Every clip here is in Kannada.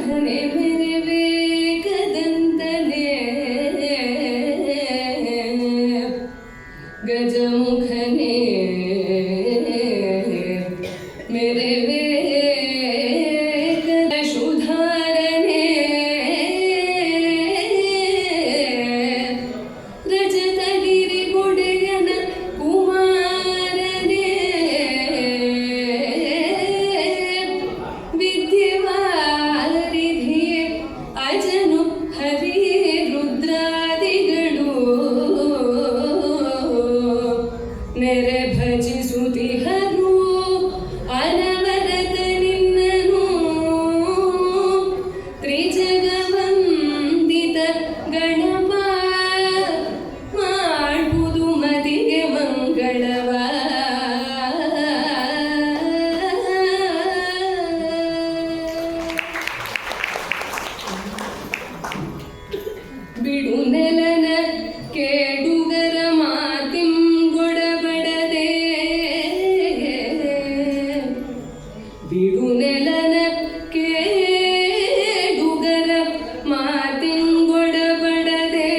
ಗಜಮುಖನೆ ಮೆರೆವೆ ಕದಂತನೆ ಗಜಮುಖನೆ ಮೆರೆವೆ ಶುಧಾರನೆ ರಜತಗಿರಿ ಗುಡೆಯನ ಕುಮಾರನೆ ವಿದ್ಯವಾರಿಧಿಯೇ ಅಜನು ಹರಿ ರುದ್ರಾದಿಗಳು ನೆರೆ ಭಜಿಸುತ್ತಿಹರು ಅನವರತ ನಿನ್ನನು ತ್ರಿಜಗವಂದಿತ ಗಣಪ ಮಾಡುವುದು ಮತಿಗೆ ಮಂಗಳವ ಬಿಡು ನೆಲನ ಕೇಡುಗರ ಮಾತಿಂಗೊಡಬಡದೆ ಬಿಡು ನೆಲನ ಕೇಡುಗರ ಮಾತಿಂಗೊಡಬಡದೆ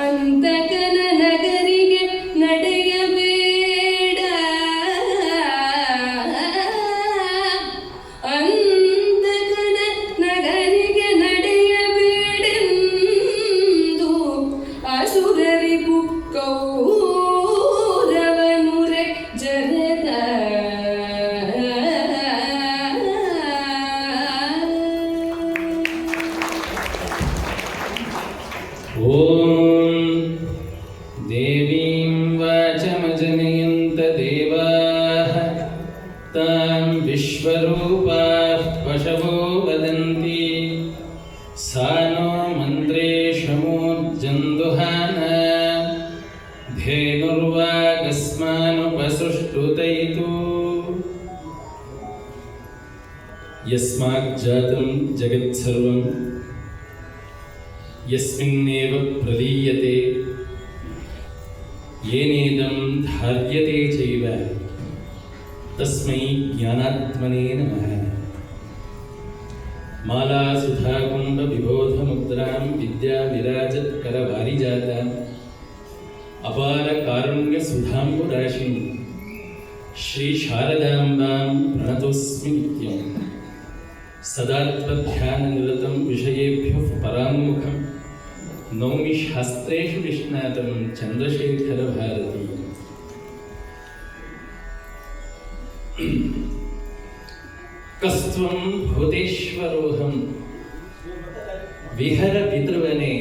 ಅಂತಕನ ನಗರಿಗೆ ನಡೆಯಬೇಡ ಅಂತಕನ ನಗರಿಗೆ ನಡೆಯಬೇಡೆಂದು ಅಸುರರಿಗೂ ಕೌರವನುರೆ ಜರದ ಓಂ ದೇವೀಂ ವಾಚಮಜನಯಂತ ದೇವಾಃ ತಾಂ ವಿಶ್ವರೂಪಾಃ ಪಶವೋ ವದಂತಿ ಸಾ ನೋ ಮಂತ್ರೇಶಮೂರ್ಜಂದುಹಾನ ಧೇನುರ್ವಾಗಸ್ಮಾನುಪಸುಷ್ಟುತೈತು ಯಸ್ಮಾಜ್ಜಾತಂ ಜಗತ್ಸರ್ವಂ ಯಸ್ಮಿನ್ನೇವ ಪ್ರಲೀಯತೆ ಯೇನೇದಂ ಧಾರ್ಯತೆ ಚೈವ ತಸ್ಮೈ ಜ್ಞಾನಾತ್ಮನೇ ನಮಃ ಮಾಲಾಸುಧಾಕುಂಭ ವಿಬೋಧ ಮುದ್ರಾಂ ವಿದ್ಯಾ ವಿರಾಜತ್ ಕರವಾರಿಜಾತಾಂ ಅಪಾರ ಕಾರುಣ್ಯ ಸುಧಾಂಬುರಾಶಿಂ ಶ್ರೀ ಶಾರದಾಂಬಾಂ ಪ್ರಣತೋಸ್ಮಿ ನಿತ್ಯಂ ಸದಾತ್ಮಧ್ಯಾನ ನಿರತಂ ವಿಷಯೇಭ್ಯಃ ಪರಾಂಗುಖಂ ನೌಮಿ ಶಾಸ್ತ್ರೇಷು ನಿಷ್ಣಾತಂ ಚಂದ್ರಶೇಖರ ಭಾರತಿ. ಕಸ್ತ್ವಂ ಭೂತೇಶ್ವರೋಹಂ ವಿಹರ ಪಿತೃವನೆ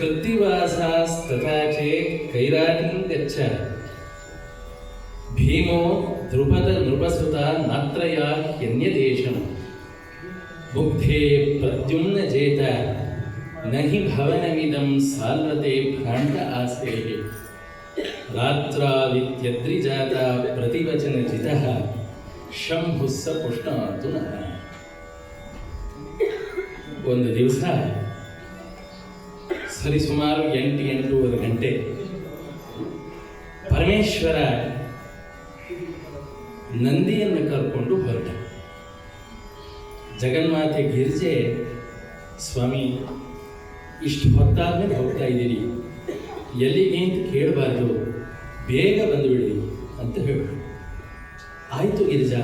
ಕೃತ್ತಿವಾಸಾಸ್ತಥಾ ಚೇ ಕೈರಾಟಿಂ ಗಚ್ಚ ಭೀಮೋ ಧ್ರುಪದ ನೃಪಸುತ ನಾತ್ರಯಾ ಹ್ಯನ್ಯದೇಶಂ ಮುಗ್ಧೇ ಪ್ರದ್ಯುಮ್ನ ಜೇತ ನಹಿ ಭವನಮಿದಂ ಸಾಲ್ವತೆ ಭ್ರಾಂತ ಆಸೇಃ ರಾತ್ರಾವಿತ್ಯದ್ರಿಜಾತ ಪ್ರತಿವಚನ ಜಿತಃ ಶಂಭುಸ್ಸ ಪುಷ್ಣಾತು ನಃ. ಒಂದು ದಿವಸ ಸರಿಸುಮಾರು 8-8:30 ಗಂಟೆ ಪರಮೇಶ್ವರ ನಂದಿಯನ್ನು ಕರ್ಕೊಂಡು ಹೊರಟ. ಜಗನ್ಮಾತೆ ಗಿರಿಜೆ, ಸ್ವಾಮಿ ಇಷ್ಟು ಹೊತ್ತಾದ್ಮೇಲೆ ಹೋಗ್ತಾ ಇದ್ದೀರಿ, ಎಲ್ಲಿಗೆ ಅಂತ ಕೇಳಬಾರ್ದು, ಬೇಗ ಬಂದುಬಿಡಿ ಅಂತ ಹೇಳಿ. ಆಯಿತು ಗಿರಿಜಾ,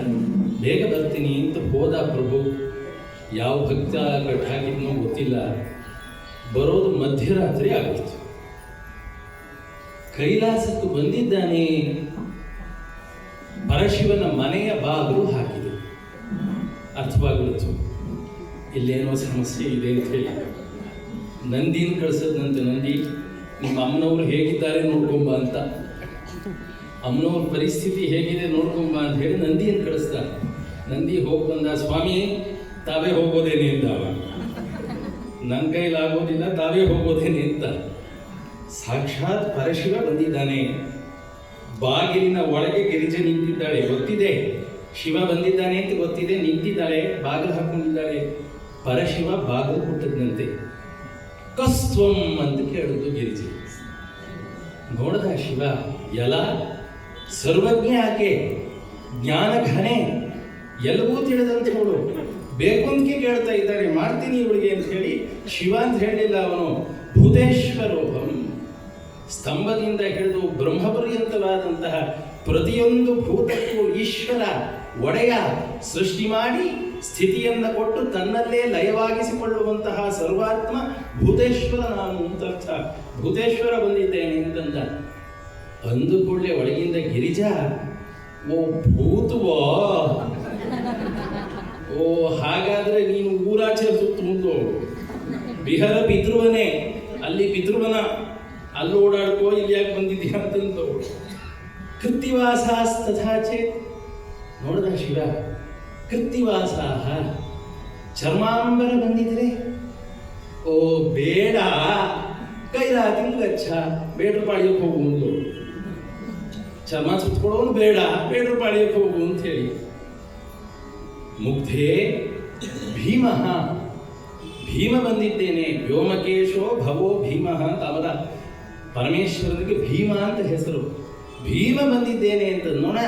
ಬೇಗ ಬರ್ತೀನಿ ಅಂತ ಹೋದ ಪ್ರಭು. ಯಾವ ಭಕ್ತ ಕಟ್ಟಾಗಿದ್ನೋ ಗೊತ್ತಿಲ್ಲ, ಬರೋದು ಮಧ್ಯರಾತ್ರಿ ಆಗಿತ್ತು. ಕೈಲಾಸಕ್ಕೆ ಬಂದಿದ್ದಾನೆ, ಪರಶಿವನ ಮನೆಯ ಬಾಗಿಲು ಹಾಕಿದೆ. ಅರ್ಥವಾಗುವುದು ಇಲ್ಲೇನೋ ಸಮಸ್ಯೆ ಇದೆ ಅಂತ ಹೇಳಿ ನಂದಿನ ಕಳಿಸದಂತೆ, ನಂದಿ ನಿಮ್ಮ ಅಮ್ಮನವ್ರು ಹೇಗಿದ್ದಾರೆ ನೋಡ್ಕೊಂಬ ಅಂತ, ಅಮ್ಮನವ್ರ ಪರಿಸ್ಥಿತಿ ಹೇಗಿದೆ ನೋಡ್ಕೊಂಬ ಅಂತ ಹೇಳಿ ನಂದಿಯನ್ನು ಕಳಿಸ್ದ. ನಂದಿ ಹೋಗಿ ಬಂದ. ಸ್ವಾಮಿ ತಾವೇ ಹೋಗೋದೇನೆ ಅಂತ. ನನ್ನ ಕೈಲಾಗೋದಿಲ್ಲ, ತಾವೇ ಹೋಗೋದೇನೆ ಅಂತ. ಸಾಕ್ಷಾತ್ ಪರಶಿವ ಬಂದಿದ್ದಾನೆ. ಬಾಗಿಲಿನ ಒಳಗೆ ಗಿರಿಜೆ ನಿಂತಿದ್ದಾಳೆ, ಗೊತ್ತಿದೆ ಶಿವ ಬಂದಿದ್ದಾನೆ ಅಂತ ಗೊತ್ತಿದೆ, ನಿಂತಿದ್ದಾಳೆ, ಬಾಗಿಲು ಹಾಕೊಂಡಿದ್ದಾಳೆ. ಪರಶಿವ ಬಾಗಿಲು ಕೊಟ್ಟದ್ನಂತೆ. ಕಸ್ತ್ವಂ ಅಂತ ಕೇಳುದು ಗಿರಿಜೆ. ನೋಡದ ಶಿವ, ಎಲ್ಲ ಸರ್ವಜ್ಞ ಆಕೆ, ಜ್ಞಾನ ಘನೆ, ಎಲ್ಲವೂ ತಿಳಿದಂಥವಳು ಬೇಕು ಅಂತ ಕೇಳ್ತಾ ಇದ್ದಾರೆ, ಮಾಡ್ತೀನಿ ಇವಳಿಗೆ ಅಂತ ಹೇಳಿ. ಶಿವ ಅಂತ ಹೇಳಲಿಲ್ಲ, ಅವನು ಭೂತೇಶ್ವರೋಹಂ. ಸ್ತಂಭದಿಂದ ಹಿಡಿದು ಬ್ರಹ್ಮಪರ್ಯಂತವಾದಂತಹ ಪ್ರತಿಯೊಂದು ಭೂತಕ್ಕೂ ಈಶ್ವರ ಒಡೆಯ, ಸೃಷ್ಟಿ ಮಾಡಿ ಸ್ಥಿತಿಯನ್ನು ಕೊಟ್ಟು ತನ್ನಲ್ಲೇ ಲಯವಾಗಿಸಿಕೊಳ್ಳುವಂತಹ ಸರ್ವಾತ್ಮ ಭೂತೇಶ್ವರ ನಾನು ಅಂತ ಅರ್ಥ. ಭೂತೇಶ್ವರ ಬಂದಿದ್ದೇನೆ ಅಂತಂದ. ಅಂದು ಕೂಡಲೇ ಒಳಗಿಂದ ಗಿರಿಜಾ, ಓ ಭೂತವೋ, ಓ ಹಾಗಾದ್ರೆ ನೀನು ಊರಾಚೆ ಸುತ್ತಮುತ್ತಲು ಬಿಹಾರ ಪಿತೃವನೇ, ಅಲ್ಲಿ ಪಿತೃವನ, ಅಲ್ಲಿ ಓಡಾಡ್ಕೋ, ಇಲ್ಲಿ ಯಾಕೆ ಬಂದಿದ್ಯಾ ಅಂತಂದವಳು. ಕೃತ್ತಿವಾಸಾಸ್ತಥಾಚೆ, ನೋಡ್ದ ಶಿವ, ಕೃತ್ತಿವಾಸಾಹ ಚರ್ಮಾಂಬರ ಬಂದಿದ್ರೆ, ಓ ಬೇಡ ಕೈಲಾತಿ ಗಚ್ಚ, ಬೇಡ್ರ ಪಾಳ್ಯಕ್ಕೆ ಹೋಗು ಅಂದ್ಲು. ಚರ್ಮ ಸುತ್ಕೊಳ್ಳೋನು ಬೇಡ, ಬೇಡ್ರ ಪಾಳ್ಯಕ್ಕೆ ಹೋಗು ಅಂತ ಹೇಳಿ. ಮುಗ್ಧೇ ಭೀಮ, ಭೀಮ ಬಂದಿದ್ದೇನೆ, ವ್ಯೋಮಕೇಶೋ ಭವೋ ಭೀಮ ಅಂತ ಅವರ ಪರಮೇಶ್ವರನಿಗೆ ಭೀಮ ಅಂತ ಹೆಸರು. ಭೀಮ ಬಂದಿದ್ದೇನೆ ಅಂತ ನೋಡ.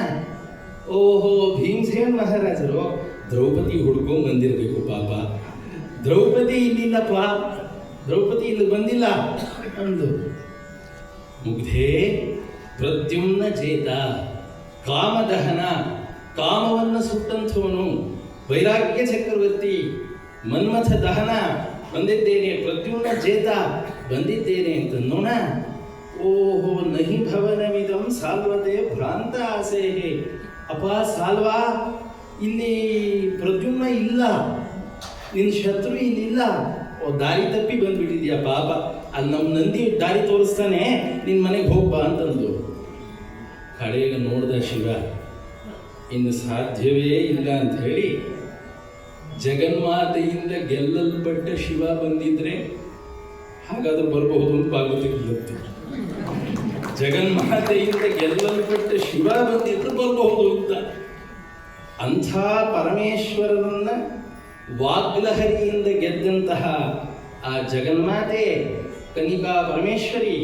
ಓಹೋ, ಭೀಮಸೇನ್ ಮಹಾರಾಜರು ದ್ರೌಪದಿ ಹುಡ್ಕೊಂಡ್ ಬಂದಿರಬೇಕು ಪಾಪ. ದ್ರೌಪದಿ ಇಲ್ಲಿಲ್ಲಪ್ಪ, ದ್ರೌಪದಿ ಇಲ್ಲಿ ಬಂದಿಲ್ಲ ಅಂದು. ಮುಗ್ಧೇ ಪ್ರದ್ಯುಮ್ನ ಜೇತ, ಕಾಮದಹನ, ಕಾಮವನ್ನು ಸುಟ್ಟಂಥವನು, ವೈರಾಗ್ಯ ಚಕ್ರವರ್ತಿ, ಮನ್ಮಥ ದಹನ ಬಂದಿದ್ದೇನೆ, ಪ್ರದ್ಯುಮ್ನ ಜೇತ ಬಂದಿದ್ದೇನೆ ಅಂತ ನೋಡ. ಓಹೋ, ನಹಿ ಭವನವಿದಂ ಸಾಲ್ವತೆ ಭ್ರಾಂತ ಆಸೇಹೆ. ಅಪ್ಪ ಸಾಲ್ವಾ, ಇಲ್ಲಿ ಪ್ರದ್ಯುಮ್ನ ಇಲ್ಲ, ನಿನ್ನ ಶತ್ರು ಇಲ್ಲಿಲ್ಲ. ಓ, ದಾರಿ ತಪ್ಪಿ ಬಂದ್ಬಿಟ್ಟಿದ್ಯಾ ಪಾಪ, ಅಲ್ಲಿ ನಮ್ಮ ನಂದಿ ದಾರಿ ತೋರಿಸ್ತಾನೆ, ನಿನ್ನ ಮನೆಗೆ ಹೋಗ್ಬಾ ಅಂತಂದು. ಕಡೆಗೆ ನೋಡ್ದ ಶಿವ, ಇನ್ನು ಸಾಧ್ಯವೇ ಇಲ್ಲ ಅಂತ ಹೇಳಿ, ಜಗನ್ಮಾತೆಯಿಂದ ಗೆಲ್ಲಲ್ಪಟ್ಟ ಶಿವ ಬಂದಿದ್ರೆ ಹಾಗಾದ್ರೂ ಬರಬಹುದು ಅಂತ ಪಾರ್ವತಿಗೆ. ಜಗನ್ಮಾತೆಯಿಂದ ಗೆಲ್ಲಲ್ಪಟ್ಟ ಶಿವ ಬಂದಿದ್ರು ಬರಬಹುದು ಅಂತ. ಅಂಥ ಪರಮೇಶ್ವರನನ್ನ ವಾಗ್ಲಹರಿಯಿಂದ ಗೆದ್ದಂತಹ ಆ ಜಗನ್ಮಾತೆ ಕನಿಕಾ ಪರಮೇಶ್ವರಿ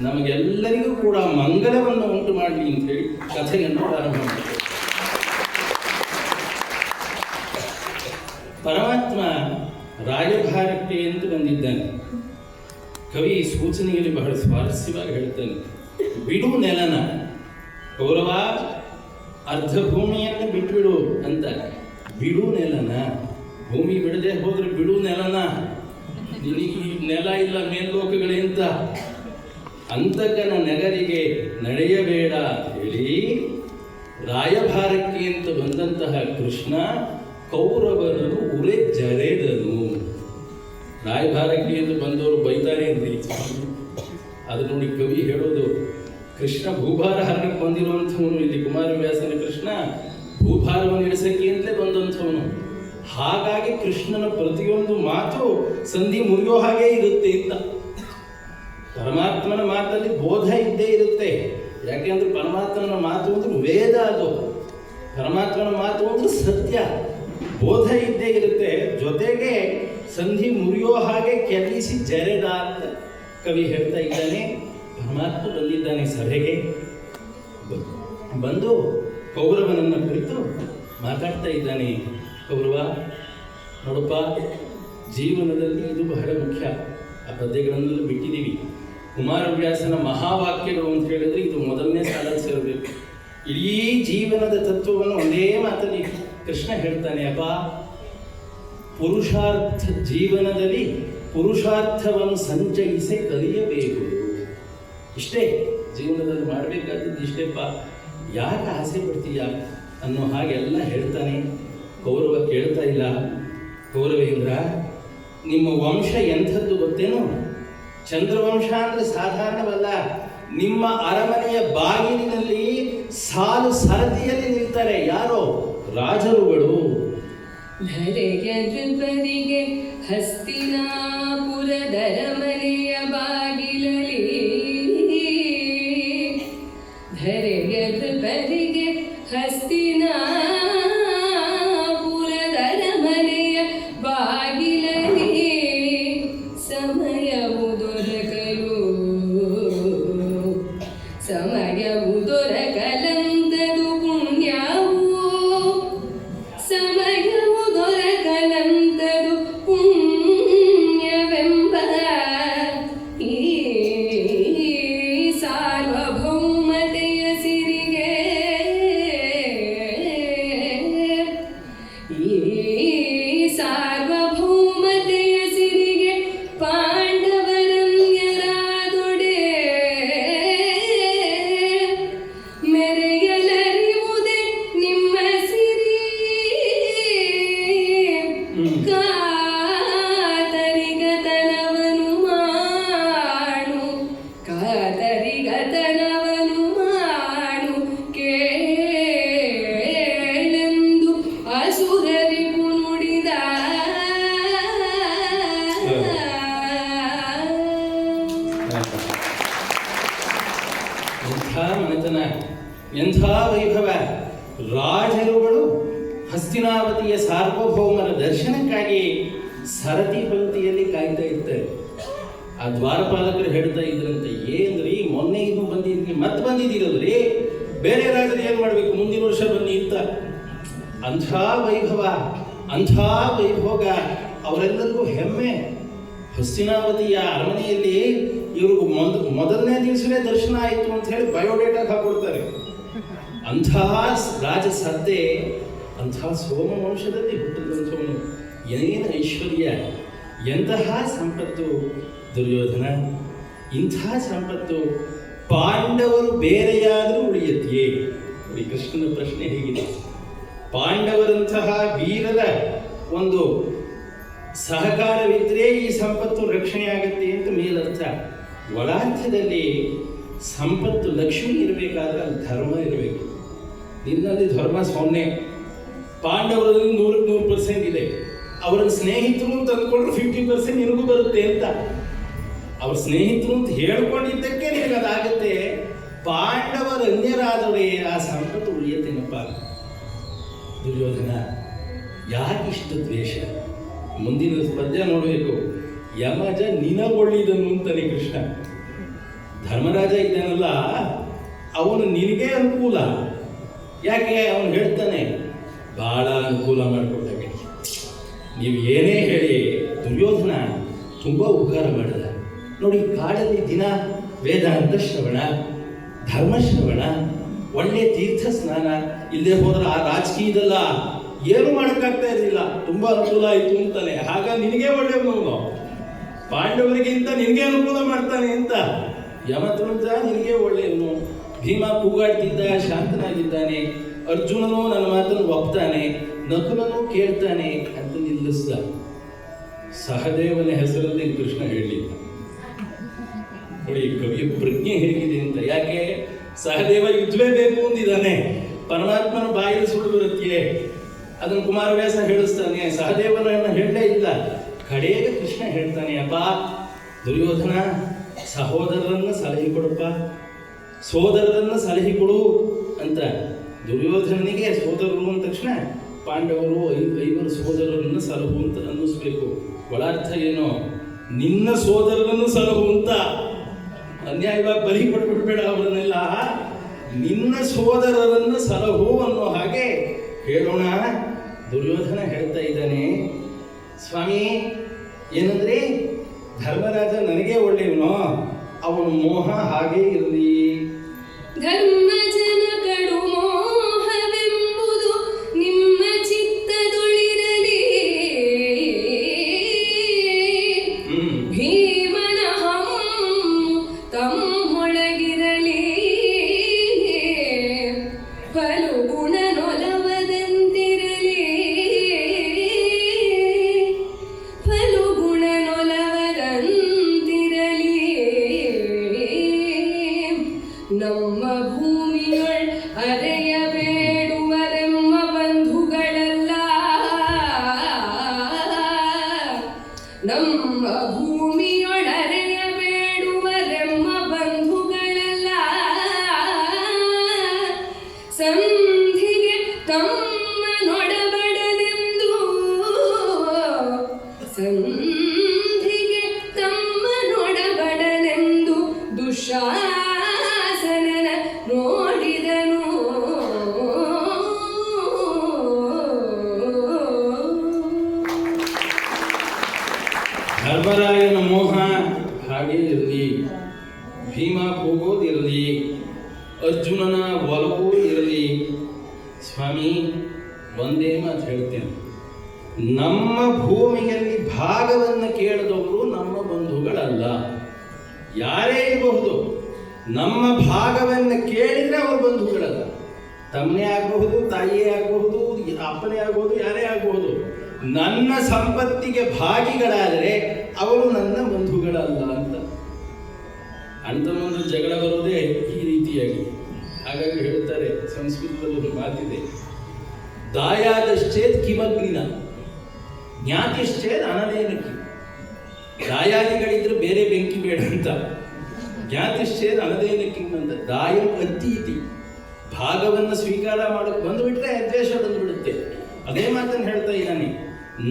ನಮಗೆಲ್ಲರಿಗೂ ಕೂಡ ಮಂಗಲವನ್ನು ಉಂಟು ಮಾಡಲಿ ಅಂತ ಹೇಳಿ ಕಥೆಯನ್ನು ಪ್ರಾರಂಭ ಮಾಡಿದೆ. ಪರಮಾತ್ಮ ರಾಯಭಾರಕ್ಕೆ ಅಂತ ಬಂದಿದ್ದಾನೆ. ಕವಿ ಸೂಚನೆಯಲ್ಲಿ ಬಹಳ ಸ್ವಾರಸ್ಯವಾಗಿ ಹೇಳ್ತಾನೆ, ಬಿಡು ನೆಲನ, ಕೌರವ ಅರ್ಧ ಭೂಮಿಯನ್ನು ಬಿಟ್ಬಿಡು ಅಂತ. ಬಿಡು ನೆಲನ, ಭೂಮಿ ಬಿಡದೆ ಹೋದ್ರೆ ಬಿಡು ನೆಲನ, ನಿನಗೆ ಈ ನೆಲ ಇಲ್ಲ ಮೇಲ್ಲೋಕಗಳೇ ಅಂತ. ಅಂತಕನ ನಗರಿಗೆ ನಡೆಯಬೇಡ ಹೇಳಿ ರಾಯಭಾರಕ್ಕೆ ಅಂತ ಬಂದಂತಹ ಕೃಷ್ಣ ಕೌರವರನ್ನು ಉರೆ ಜರೆದನು. ರಾಯಭಾರಕ್ಕೆ ಅಂತ ಬಂದವರು ಬೈತಾರೆ ಅಂತ ಅದು ನೋಡಿ ಕವಿ ಹೇಳೋದು, ಕೃಷ್ಣ ಭೂಭಾರ ಹರಣಕ್ಕೆ ಬಂದಿರುವಂಥವನು. ಇಲ್ಲಿ ಕುಮಾರವ್ಯಾಸನ ಕೃಷ್ಣ ಭೂಭಾರವನ್ನು ಇಳಿಸಕ್ಕೆ ಅಂತಲೇ ಬಂದಂಥವನು. ಹಾಗಾಗಿ ಕೃಷ್ಣನ ಪ್ರತಿಯೊಂದು ಮಾತು ಸಂಧಿ ಮುರಿಯೋ ಹಾಗೆ ಇರುತ್ತೆ ಅಂತ. ಪರಮಾತ್ಮನ ಮಾತಲ್ಲಿ ಬೋಧ ಇದ್ದೇ ಇರುತ್ತೆ. ಯಾಕೆಂದ್ರೆ ಪರಮಾತ್ಮನ ಮಾತು ಅಂದ್ರೆ ವೇದ, ಅದು ಪರಮಾತ್ಮನ ಮಾತು ಅಂದ್ರೆ ಸತ್ಯ, ಬೋಧ ಇದ್ದೇ ಇರುತ್ತೆ. ಜೊತೆಗೆ ಸಂಧಿ ಮುರಿಯೋ ಹಾಗೆ ಕೆಲಿಸಿ ಜರೆದ ಅಂತ ಕವಿ ಹೇಳ್ತಾ ಇದ್ದಾನೆ. ಪರಮಾತ್ಮ ಬಂದಿದ್ದಾನೆ ಸಭೆಗೆ, ಬಂದು ಕೌರವನನ್ನ ಕುರಿತು ಮಾತಾಡ್ತಾ ಇದ್ದಾನೆ. ಕೌರವ ನೋಡಪ್ಪ, ಜೀವನದಲ್ಲಿ ಇದು ಬಹಳ ಮುಖ್ಯ. ಆ ಪದ್ಯಗಳನ್ನೆಲ್ಲ ಬಿಟ್ಟಿದ್ದೀವಿ. ಕುಮಾರವ್ಯಾಸನ ಮಹಾವಾಕ್ಯಗಳು ಅಂತ ಹೇಳಿದ್ರೆ ಇದು ಮೊದಲನೇ ಸಾಲಲ್ಲಿ ಸೇರಬೇಕು. ಇಡೀ ಜೀವನದ ತತ್ವವನ್ನು ಒಂದೇ ಮಾತಲ್ಲಿ ಕೃಷ್ಣ ಹೇಳ್ತಾನೆ. ಅಪ್ಪ, ಪುರುಷಾರ್ಥ, ಜೀವನದಲ್ಲಿ ಪುರುಷಾರ್ಥವನ್ನು ಸಂಚಯಿಸಿ ಕಲಿಯಬೇಕು. ಇಷ್ಟೇ ಜೀವನದಲ್ಲಿ ಮಾಡಬೇಕಾದದ್ದು, ಇಷ್ಟೇಪ್ಪ. ಯಾಕೆ ಆಸೆ ಪಡ್ತೀಯ ಅನ್ನೋ ಹಾಗೆಲ್ಲ ಹೇಳ್ತಾನೆ. ಕೌರವ ಕೇಳ್ತಾ ಇಲ್ಲ. ಕೌರವೇಂದ್ರ, ನಿಮ್ಮ ವಂಶ ಎಂಥದ್ದು ಗೊತ್ತೇನು? ಚಂದ್ರವಂಶ ಅಂದ್ರೆ ಸಾಧಾರಣವಲ್ಲ. ನಿಮ್ಮ ಅರಮನೆಯ ಬಾಗಿಲಿನಲ್ಲಿ ಸಾಲು ಸರದಿಯಲ್ಲಿ ನಿಲ್ತಾರೆ ಯಾರೋ ರಾಜರುಗಳು. ಧರೆಗೆ ನೃಪರಿಗೆ ಹಸ್ತಿನಾಪುರದರಮನೆಯ ಬಾಗಿಲಲ್ಲಿ, ಧರೆಗೆ ನೃಪರಿಗೆ ಹಸ್ತಿನಾಪುರದರಮನೆಯ ಬಾಗಿಲಲ್ಲಿ ಸಮಯವು ದೊರಕಲು, ಸಮಯವು ದೊರಕಲಂತದು ಪುಣ್ಯವು, ಎಂಥ ವೈಭವ! ರಾಜರುಗಳು ಹಸ್ತಿನಾವತಿಯ ಸಾರ್ವಭೌಮರ ದರ್ಶನಕ್ಕಾಗಿ ಸರತಿ ಪಂಕ್ತಿಯಲ್ಲಿ ಕಾಯ್ತಾ ಇರ್ತಾರೆ. ಆ ದ್ವಾರಪಾಲಕರು ಹೇಳ್ತಾ ಇದ್ರಂತೆ, ಏನ್ರಿ ಮೊನ್ನೆ ಇನ್ನೂ ಬಂದಿದ್ರಿ, ಮತ್ತೆ ಬಂದಿದ್ದೀರಲ್ರಿ, ಬೇರೆ ರಾಜರು ಏನ್ ಮಾಡ್ಬೇಕು, ಮುಂದಿನ ವರ್ಷ ಬನ್ನಿ ಅಂತ. ಅಂಥ ವೈಭವ, ಅಂಥ ವೈಭೋಗ, ಅವರೆಲ್ಲರಿಗೂ ಹೆಮ್ಮೆ. ಹಸ್ತಿನಾವತಿಯ ಅರಮನೆಯಲ್ಲಿ ಇವ್ರಿಗೂ ಮೊದಲನೇ ದಿವಸವೇ ದರ್ಶನ ಆಯಿತು ಅಂತ ಹೇಳಿ ಬಯೋಡೇಟಾಗೆ ಹಾಕೊಡ್ತಾರೆ. ಅಂತಹ ರಾಜ ಸತ್ತೆ, ಅಂತಹ ಸೋಮ ವಂಶದಲ್ಲಿ ಹುಟ್ಟಿದಂಥವನು. ಏನೇನು ಐಶ್ವರ್ಯ, ಎಂತಹ ಸಂಪತ್ತು ದುರ್ಯೋಧನ! ಇಂಥ ಸಂಪತ್ತು ಪಾಂಡವರು ಬೇರೆಯಾದರೂ ಉಳಿಯತ್ತೆಯೇ? ನೋಡಿ ಕೃಷ್ಣನ ಪ್ರಶ್ನೆ ಹೇಗಿದೆ. ಪಾಂಡವರಂತಹ ವೀರರ ಒಂದು ಸಹಕಾರವಿದ್ದರೆ ಈ ಸಂಪತ್ತು ರಕ್ಷಣೆ ಆಗುತ್ತೆ ಅಂತ ಮೇಲರ್ಥ. ಒಳಾರ್ಥದಲ್ಲಿ ಸಂಪತ್ತು ಲಕ್ಷ್ಮಿ ಇರಬೇಕಾದ್ರೆ ಅಲ್ಲಿ ಧರ್ಮ ಇರಬೇಕು. ನಿನ್ನಲ್ಲಿ ಧರ್ಮ 0. ಪಾಂಡವರಲ್ಲಿ 100% ಇದೆ. ಅವರ ಸ್ನೇಹಿತರು ತಂದುಕೊಂಡ್ರು 50% ನಿನಗೂ ಬರುತ್ತೆ ಅಂತ. ಅವ್ರ ಸ್ನೇಹಿತರು ಅಂತ ಹೇಳ್ಕೊಂಡಿದ್ದಕ್ಕೆ ನಿನಗದಾಗುತ್ತೆ. ಪಾಂಡವರ ಅನ್ಯರಾದವರೇ ಆ ಸಂಪತ್ತು ಉಳಿಯತ್ತೇನಪ್ಪ. ದುರ್ಯೋಧನ ಯಾಕಿಷ್ಟು ದ್ವೇಷ? ಮುಂದಿನ ಪದ್ಯ ನೋಡಬೇಕು. ಯಮಜ ನಿನಗೊಳ್ಳಿದನು ಅಂತಾನೆ ಕೃಷ್ಣ. ಧರ್ಮರಾಜ ಇದ್ದಾನಲ್ಲ, ಅವನು ನಿನಗೆ ಅನುಕೂಲ. ಯಾಕೆ? ಅವನು ಹೇಳ್ತಾನೆ, ಬಹಳ ಅನುಕೂಲ ಮಾಡಿಕೊಟ್ಟಾಗ. ನೀವು ಏನೇ ಹೇಳಿ, ದುರ್ಯೋಧನ ತುಂಬ ಉಪಕಾರ ಮಾಡಿದ. ನೋಡಿ, ಕಾಡಲ್ಲಿ ದಿನ ವೇದಾಂತ ಶ್ರವಣ, ಧರ್ಮಶ್ರವಣ, ಒಳ್ಳೆ ತೀರ್ಥ ಸ್ನಾನ, ಇಲ್ಲದೆ ಹೋದ್ರೆ ಆ ರಾಜಕೀಯದಲ್ಲ ಏನು ಮಾಡೋಕ್ಕಾಗ್ತಾ ಇರಲಿಲ್ಲ. ತುಂಬ ಅನುಕೂಲ ಆಯಿತು ಅಂತಾನೆ. ಆಗ ನಿನಗೆ ಒಳ್ಳೆಯವನು, ಪಾಂಡವರಿಗಿಂತ ನಿನಗೆ ಅನುಕೂಲ ಮಾಡ್ತಾನೆ ಅಂತ. ಯಮಧರ್ಮಜ ನಿನಗೆ ಒಳ್ಳೆಯವನು. ಭೀಮ ಕೂಗಾಡ್ತಿದ್ದ, ಶಾಂತನಾಗಿದ್ದಾನೆ. ಅರ್ಜುನನು ನನ್ನ ಮಾತನ್ನು ಒಪ್ತಾನೆ, ನಕುಲನು ಕೇಳ್ತಾನೆ ಅಂತ ನಿಲ್ಲಿಸ್ದ. ಸಹದೇವನ ಹೆಸರಲ್ಲಿ ಕೃಷ್ಣ ಹೇಳಲಿಲ್ಲ. ನೋಡಿ ಕವಿಯ ಪ್ರಜ್ಞೆ ಹೇಗಿದೆ ಅಂತ. ಯಾಕೆ? ಸಹದೇವ ಯುದ್ಧವೇ ಬೇಕು ಅಂದಿದ್ದಾನೆ. ಪರಮಾತ್ಮನ ಬಾಯಲ್ಲಿ ಸುಳ್ಳು ಬರುತ್ತೆ, ಅದನ್ನು ಕುಮಾರವ್ಯಾಸ ಹೇಳಿಸ್ತಾನೆ. ಸಹದೇವನನ್ನು ಹೇಳಲೇ ಇಲ್ಲ. ಕಡೆಗೆ ಕೃಷ್ಣ ಹೇಳ್ತಾನೆ, ಅಪ್ಪ ದುರ್ಯೋಧನ, ಸಹೋದರರನ್ನು ಸಲಹೆ ಕೊಡಪ್ಪ, ಸೋದರರನ್ನು ಸಲಹೆ ಕೊಡು ಅಂತ. ದುರ್ಯೋಧನಿಗೆ ಸೋದರರು ಅಂದ ತಕ್ಷಣ ಪಾಂಡವರು 5 ಸೋದರರನ್ನು ಸಲಹು ಅಂತ ಅನ್ನಿಸ್ಬೇಕು. ಒಳಾರ್ಥ ಏನು? ನಿನ್ನ ಸೋದರರನ್ನು ಸಲಹು ಅಂತ. ಅನ್ಯಾಯವಾಗಿ ಬಲಿ ಕೊಟ್ಬಿಡ್ಬೇಡ ಅವರನ್ನೆಲ್ಲ. ನಿನ್ನ ಸೋದರರನ್ನು ಸಲಹು ಅನ್ನೋ ಹಾಗೆ ಹೇಳೋಣ. ದುರ್ಯೋಧನ ಹೇಳ್ತಾ ಇದ್ದಾನೆ, ಸ್ವಾಮಿ ಏನಂದ್ರೆ, ಧರ್ಮರಾಜ ನನಗೆ ಒಳ್ಳೆಯವನೋ, ಅವನ ಮೋಹ ಹಾಗೆ ಇರಲಿ. ಧರ್ಮಜನ ಕಡು ಮೋಹವೆಂಬುದು ನಿಮ್ಮ ಚಿತ್ತದೊಳಿರಲಿ. ಭೀಮನ ಹಮ್ಮು ತಮ್ಮೊಳಗಿರಲಿ. ಫಲು ಗುಣನೊಲವದಂತಿರಲಿ. ಫಲು ಗುಣನೊಲವದಂತಿರಲಿ. ನಮ್ಮ ಭೂಮಿಯೊಳ್ ಅರೆಯಬೇಡುವರೆಮ್ಮ ಬಂಧುಗಳಲ್ಲ. ನಮ್ಮ ಭೂಮಿಯೊಳ್ ಅರೆಯಬೇಡುವರೆಮ್ಮ ಬಂಧುಗಳಲ್ಲ. ಸಂಧಿಗೆ ತಮ್ಮ ನೊಡಬಡನೆಂದು, ಸಂಧಿಗೆ ತಮ್ಮ ನೊಡಬಡನೆಂದು ದುಶಾಸನನ ನೋಡಿದನು. ಧರ್ಮರಾಯನ ಮೋಹ ಹಾಗೆ ಇರಲಿ, ಭೀಮ ಹೋಗೋದಿರಲಿ, ಅರ್ಜುನನ ಒಲವು ಇರಲಿ. ಸ್ವಾಮಿ ಒಂದೇ ಮಾತು ಹೇಳ್ತೇನೆ, ನಮ್ಮ ಭೂಮಿಯಲ್ಲಿ ಭಾಗವನ್ನು ಕೇಳಿದವರು ನಮ್ಮ ಬಂಧುಗಳಲ್ಲ. ಯಾರೇ ಇರಬಹುದು, ನಮ್ಮ ಭಾಗವನ್ನು ಕೇಳಿದರೆ ಅವರು ಬಂಧುಗಳಲ್ಲ. ತಮ್ಮನೇ ಆಗಬಹುದು, ತಾಯಿಯೇ ಆಗಬಹುದು, ಅಪ್ಪನೇ ಆಗಬಹುದು, ಯಾರೇ ಆಗಬಹುದು. ನನ್ನ ಸಂಪತ್ತಿಗೆ ಭಾಗಿಗಳಾದರೆ ಅವರು ನನ್ನ ಬಂಧುಗಳಲ್ಲ ಅಂತ. ಅಂತಂದು ಜಗಳ ಬರೋದೇ ಈ ರೀತಿಯಾಗಿ. ಹಾಗಾಗಿ ಹೇಳ್ತಾರೆ, ಸಂಸ್ಕೃತದಲ್ಲಿ ಒಂದು ಮಾತಿದೆ, ದಾಯಾದಶ್ಚೇತ್ ಕಿಮಗ್ನಿನ ಜ್ಞಾತಿಶ್ಚೇತ್ ಅನಲೇನಕಿ. ದಾಯಾದಿಗಳಿದ್ರೆ ಬೇರೆ ಬೆಂಕಿ ಬೇಡ ಅಂತ. ಜ್ಞಾತಿಶ್ಚೇತ್ ಅನಲೇನಕಿ ಅಂತ. ದಾಯಂ ಅತ್ತೀತಿ, ಭಾಗವನ್ನು ಸ್ವೀಕಾರ ಮಾಡಕ್ಕೆ ಬಂದುಬಿಟ್ರೆ ದ್ವೇಷ ಬಂದುಬಿಡುತ್ತೆ. ಅದೇ ಮಾತನ್ನು ಹೇಳ್ತಾ ಇದ್ದಾನೆ,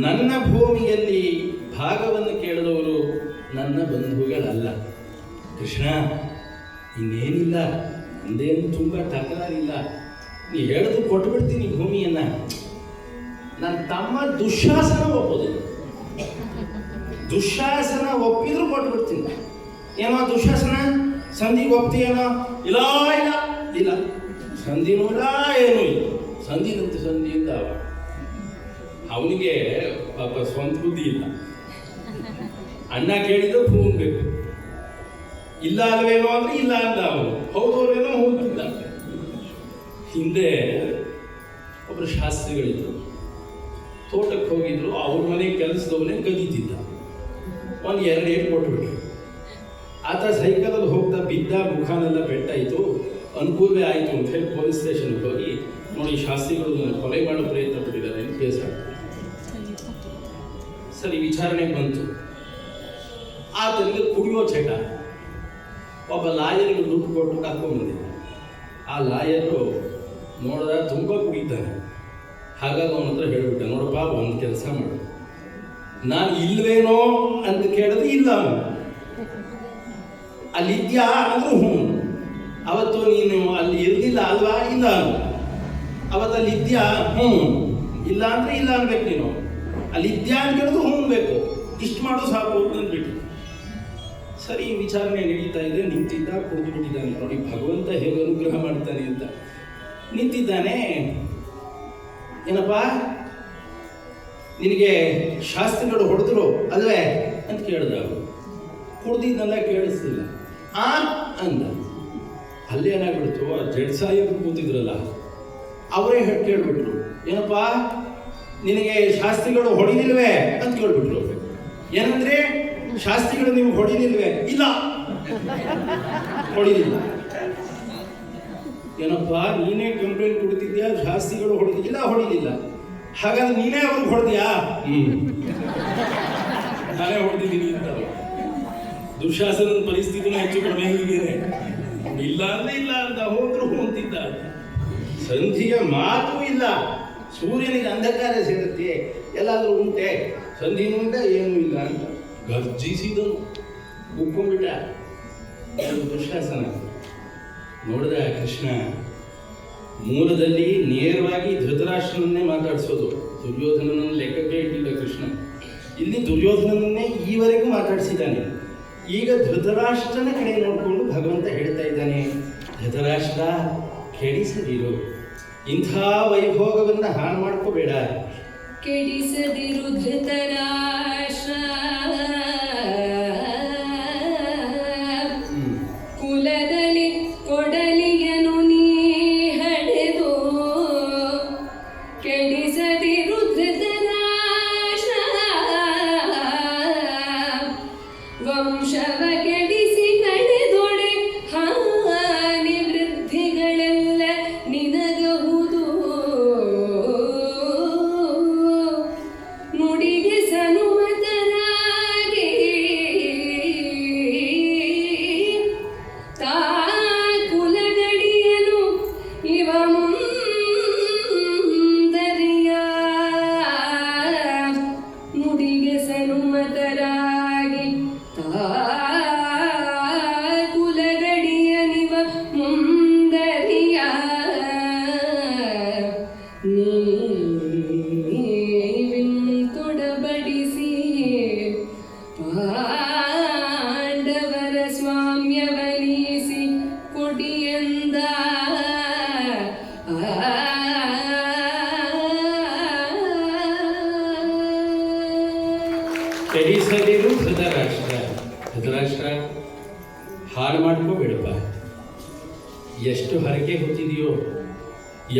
ನನ್ನ ಭೂಮಿಯಲ್ಲಿ ಭಾಗವನ್ನು ಕೇಳಿದವರು ನನ್ನ ಬಂಧುಗಳಲ್ಲ. ಕೃಷ್ಣ, ಇನ್ನೇನಿಲ್ಲ, ಅಂದೇನು ತುಂಬ ತಕರಾರಿಲ್ಲ, ನೀ ಹೇಳಿದ್ರು ಕೊಟ್ಟು ಬಿಡ್ತೀನಿ ಭೂಮಿಯನ್ನ. ನನ್ನ ತಮ್ಮ ದುಶ್ಯಾಸನ ಒಪ್ಪೋದಿಲ್ಲ, ದುಶ್ಯಾಸನ ಒಪ್ಪಿದ್ರು ಕೊಟ್ಟು ಬಿಡ್ತೀನಿ. ಏನೋ ದುಶ್ಯಾಸನ ಸಂಧಿಗೆ ಒಪ್ತೀಯೇನೋ? ಇಲ್ಲ ಇಲ್ಲ ಇಲ್ಲ, ಸಂಧಿನೂ ಇಲ್ಲ ಏನೂ ಇಲ್ಲ. ಸಂಧಿನಂತೆ ಸಂಧಿಯಿಂದ ಅವನಿಗೆ ಪಾಪ ಸ್ವಂತ ಬುದ್ಧಿ ಇಲ್ಲ. ಅಣ್ಣ ಕೇಳಿದ್ರೆ ಭೂಮಿ ಬೇಕು, ಇಲ್ಲ ಅಲ್ವೇನೋ ಅಂದ್ರೆ ಇಲ್ಲ ಅಂದ ಅವನು, ಹೌದಲ್ವೇನೋ ಹೌದಿಲ್ಲ. ಹಿಂದೆ ಒಬ್ಬರು ಶಾಸ್ತ್ರಿಗಳಿದ್ರು, ತೋಟಕ್ಕೆ ಹೋಗಿದ್ರು, ಅವ್ರ ಮನೆ ಕೆಲಸದವನೇ ಕದೀತಿದ್ದ. ಒಂದು 2 ಏಟು ಕೊಟ್ಬಿಟ್ರು. ಆತ ಸೈಕಲಲ್ಲಿ ಹೋಗ್ತಾ ಬಿದ್ದ, ಮುಖಾನೆಲ್ಲ ಪೆಟ್ಟಾಯಿತು, ಅನುಕೂಲವೇ ಆಯಿತು ಅಂತ ಹೇಳಿ ಪೊಲೀಸ್ ಸ್ಟೇಷನ್ಗೆ ಹೋಗಿ, ನೋಡಿ ಶಾಸ್ತ್ರಿಗಳು ಕೊಲೆ ಮಾಡೋ ಪ್ರಯತ್ನ ಪಟ್ಟಿದ್ದಾರೆ ಅಂತ ಕೇಸ್ ಹಾಕ್ತಾರೆ. ಸರಿ, ವಿಚಾರಣೆಗೆ ಬಂತು. ಆತನಿಗೆ ಕುಡಿಯೋ ಚಟ. ಒಬ್ಬ ಲಾಯರ್ಗೆ ದುಡ್ಡು ಕೊಟ್ಟು ಕರ್ಕೊಂಡ್ಬಂದಿದ್ದ. ಆ ಲಾಯರು ನೋಡಿದ ತುಂಬ ಕುಡಿತಾನೆ. ಹಾಗಾಗಿ ಅವನ ಹತ್ರ ಹೇಳ್ಬಿಟ್ಟ, ನೋಡಪ್ಪ ಒಂದು ಕೆಲಸ ಮಾಡು, ನಾನು ಇಲ್ವೇನೋ ಅಂತ ಕೇಳಿದ್ರೆ ಇಲ್ಲ ಅವನು, ಅಲ್ಲಿದ್ಯಾ ಅಂದ್ರೂ ಹ್ಞೂ. ಅವತ್ತು ನೀನು ಅಲ್ಲಿ ಇರ್ಲಿಲ್ಲ ಅಲ್ವಾ? ಇಲ್ಲ ಅವನು. ಅವತ್ತು ಅಲ್ಲಿ ಇದ್ಯಾ? ಹ್ಞೂ. ಇಲ್ಲ ಅಂದ್ರೆ ಇಲ್ಲ ಅನ್ಬೇಕು ನೀನು. ಅಲ್ಲಿ ಇದ್ಯಾ ಅಂತ ಕೇಳಿದ್ರು ಹ್ಞೂ ಬೇಕು. ಇಷ್ಟು ಮಾಡು ಸಾಕು ಅಂದ್ಬಿಟ್ಟು. ಸರಿ, ವಿಚಾರಣೆ ನಡೀತಾ ಇದೆ. ನಿಂತಿದ್ದ, ಕುಡಿದು ಬಿಟ್ಟಿದ್ದಾನೆ. ನೋಡಿ ಭಗವಂತ ಹೇಗೆ ಅನುಗ್ರಹ ಮಾಡ್ತಾನೆ ಅಂತ. ನಿಂತಿದ್ದಾನೆ. ಏನಪ್ಪ ನಿನಗೆ ಶಾಸ್ತ್ರಿಗಳು ಹೊಡೆದ್ರು ಅಲ್ವೇ ಅಂತ ಕೇಳ್ದ. ಅವರು ಕುಡ್ದಿದ್ದೆಲ್ಲ ಕೇಳಿಸ್ತಿಲ್ಲ. ಆ ಅಂದ. ಅಲ್ಲಿ ಏನಾಗ್ಬಿಡ್ತು, ಆ ಜಡ್ ಸಾಹೇಬರು ಕೂತಿದ್ರಲ್ಲ ಅವರೇ ಕೇಳ್ಬಿಟ್ರು, ಏನಪ್ಪ ನಿನಗೆ ಶಾಸ್ತ್ರಿಗಳು ಹೊಡಿಲಿಲ್ವೇ ಅಂತ ಕೇಳ್ಬಿಟ್ರು. ಏನಂದ್ರೆ ಶಾಸ್ತ್ರಿಗಳು ನಿಮ್ಗೆ ಹೊಡಿಲಿಲ್ವೇ? ಇಲ್ಲ, ಹೊಡಿಲಿಲ್ಲ. ಏನಪ್ಪ ನೀನೇ ಕಂಪ್ಲೇಂಟ್ ಕೊಡ್ತಿದ್ಯಾ, ಶಾಸ್ತ್ರಿಗಳು ಹೊಡಿಲಿಲ್ಲ? ಹೊಡಿಲಿಲ್ಲ. ಹಾಗಾದ್ರೆ ನೀನೇ ಅವ್ರಿಗೆ ಹೊಡೆದ್ಯಾ? ನಾನೇ ಹೊಡೆದಿದ್ದೀನಿ ಅಂತ. ದುಶಾಸನದ ಪರಿಸ್ಥಿತಿನ ಹೆಚ್ಚು ಕಡಿಮೆ ಹೀಗೇನೆ. ಇಲ್ಲ ಅಂದ್ರೆ ಇಲ್ಲ ಅಂತ ಹೋದ್ರು ಅಂತಿದ್ದ. ಸಂಧಿಯ ಮಾತು ಇಲ್ಲ. ಸೂರ್ಯನಿಗೆ ಅಂಧಕಾರ ಸೇರುತ್ತೆ, ಎಲ್ಲಾದ್ರೂ ಉಂಟೆ, ಸಂಧಿನೂ ಇಲ್ಲ ಏನೂ ಇಲ್ಲ ಅಂತ ಗರ್ಜಿಸಿದನು. ಉಕ್ಕೊಂಡ್ಬಿಟ್ಟ ದುಶಾಸನ. ನೋಡಿದ ಕೃಷ್ಣ ಮೂಲದಲ್ಲಿ ನೇರವಾಗಿ ಧೃತರಾಷ್ಟ್ರನನ್ನೇ ಮಾತಾಡಿಸೋದು. ದುರ್ಯೋಧನನನ್ನು ಲೆಕ್ಕಕ್ಕೆ ಇಟ್ಟಿಲ್ಲ ಕೃಷ್ಣ. ಇಲ್ಲಿ ದುರ್ಯೋಧನನನ್ನೇ ಈವರೆಗೂ ಮಾತಾಡಿಸಿದ್ದಾನೆ. ಈಗ ಧೃತರಾಷ್ಟ್ರನ ಕಡೆ ನೋಡಿಕೊಂಡು ಭಗವಂತ ಹೇಳ್ತಾ ಇದ್ದಾನೆ, ಧೃತರಾಷ್ಟ್ರ ಕೆಡಿಸದಿರು, ಇಂಥ ವೈಭೋಗವನ್ನು ಹಾಳು ಮಾಡ್ಕೋಬೇಡ. ಕೆಡಿಸದಿರು ಧೃತರಾಷ್ಟ್ರ, ಕುಲದಲ್ಲಿ ಕೊಡಲಿಯನು ನೀ ಹಡೆದು. ಕೆಡಿಸದಿರು ಧೃತರಾಷ್ಟ್ರ, ವಂಶವ ಕೆಡಿಸಿ ಕಡೆದೊಡೆ ಹಾನಿ ವೃದ್ಧಿಗಳೆಲ್ಲ ನಿನಗಹುದು. ನುಡಿಗೆ ಸನುಮತರಾಗಿ ತಾ ಕುಲಗಡಿಯನು ಇವ ಮುಂದರಿಯ. ನುಡಿಗೆ ಸನುಮತರಾಗಿ ತಾ ಕುಲಗಡಿಯನಿವ ಮುಂದರಿಯ. ತೊಡಬಡಿಸಿ ಪಾಂಡವರ ಸ್ವಾಮ್ಯವನಿಸಿ ಕೊಡಿಯಂದ. ಕೆಡಿಸದಿರು ಧೃತರಾಷ್ಟ್ರ. ಧೃತರಾಷ್ಟ್ರ ಹಾಳು ಮಾಡ್ಕೋಬೇಡಪ್ಪ. ಎಷ್ಟು ಹರಕೆ ಹೊತ್ತಿದೆಯೋ,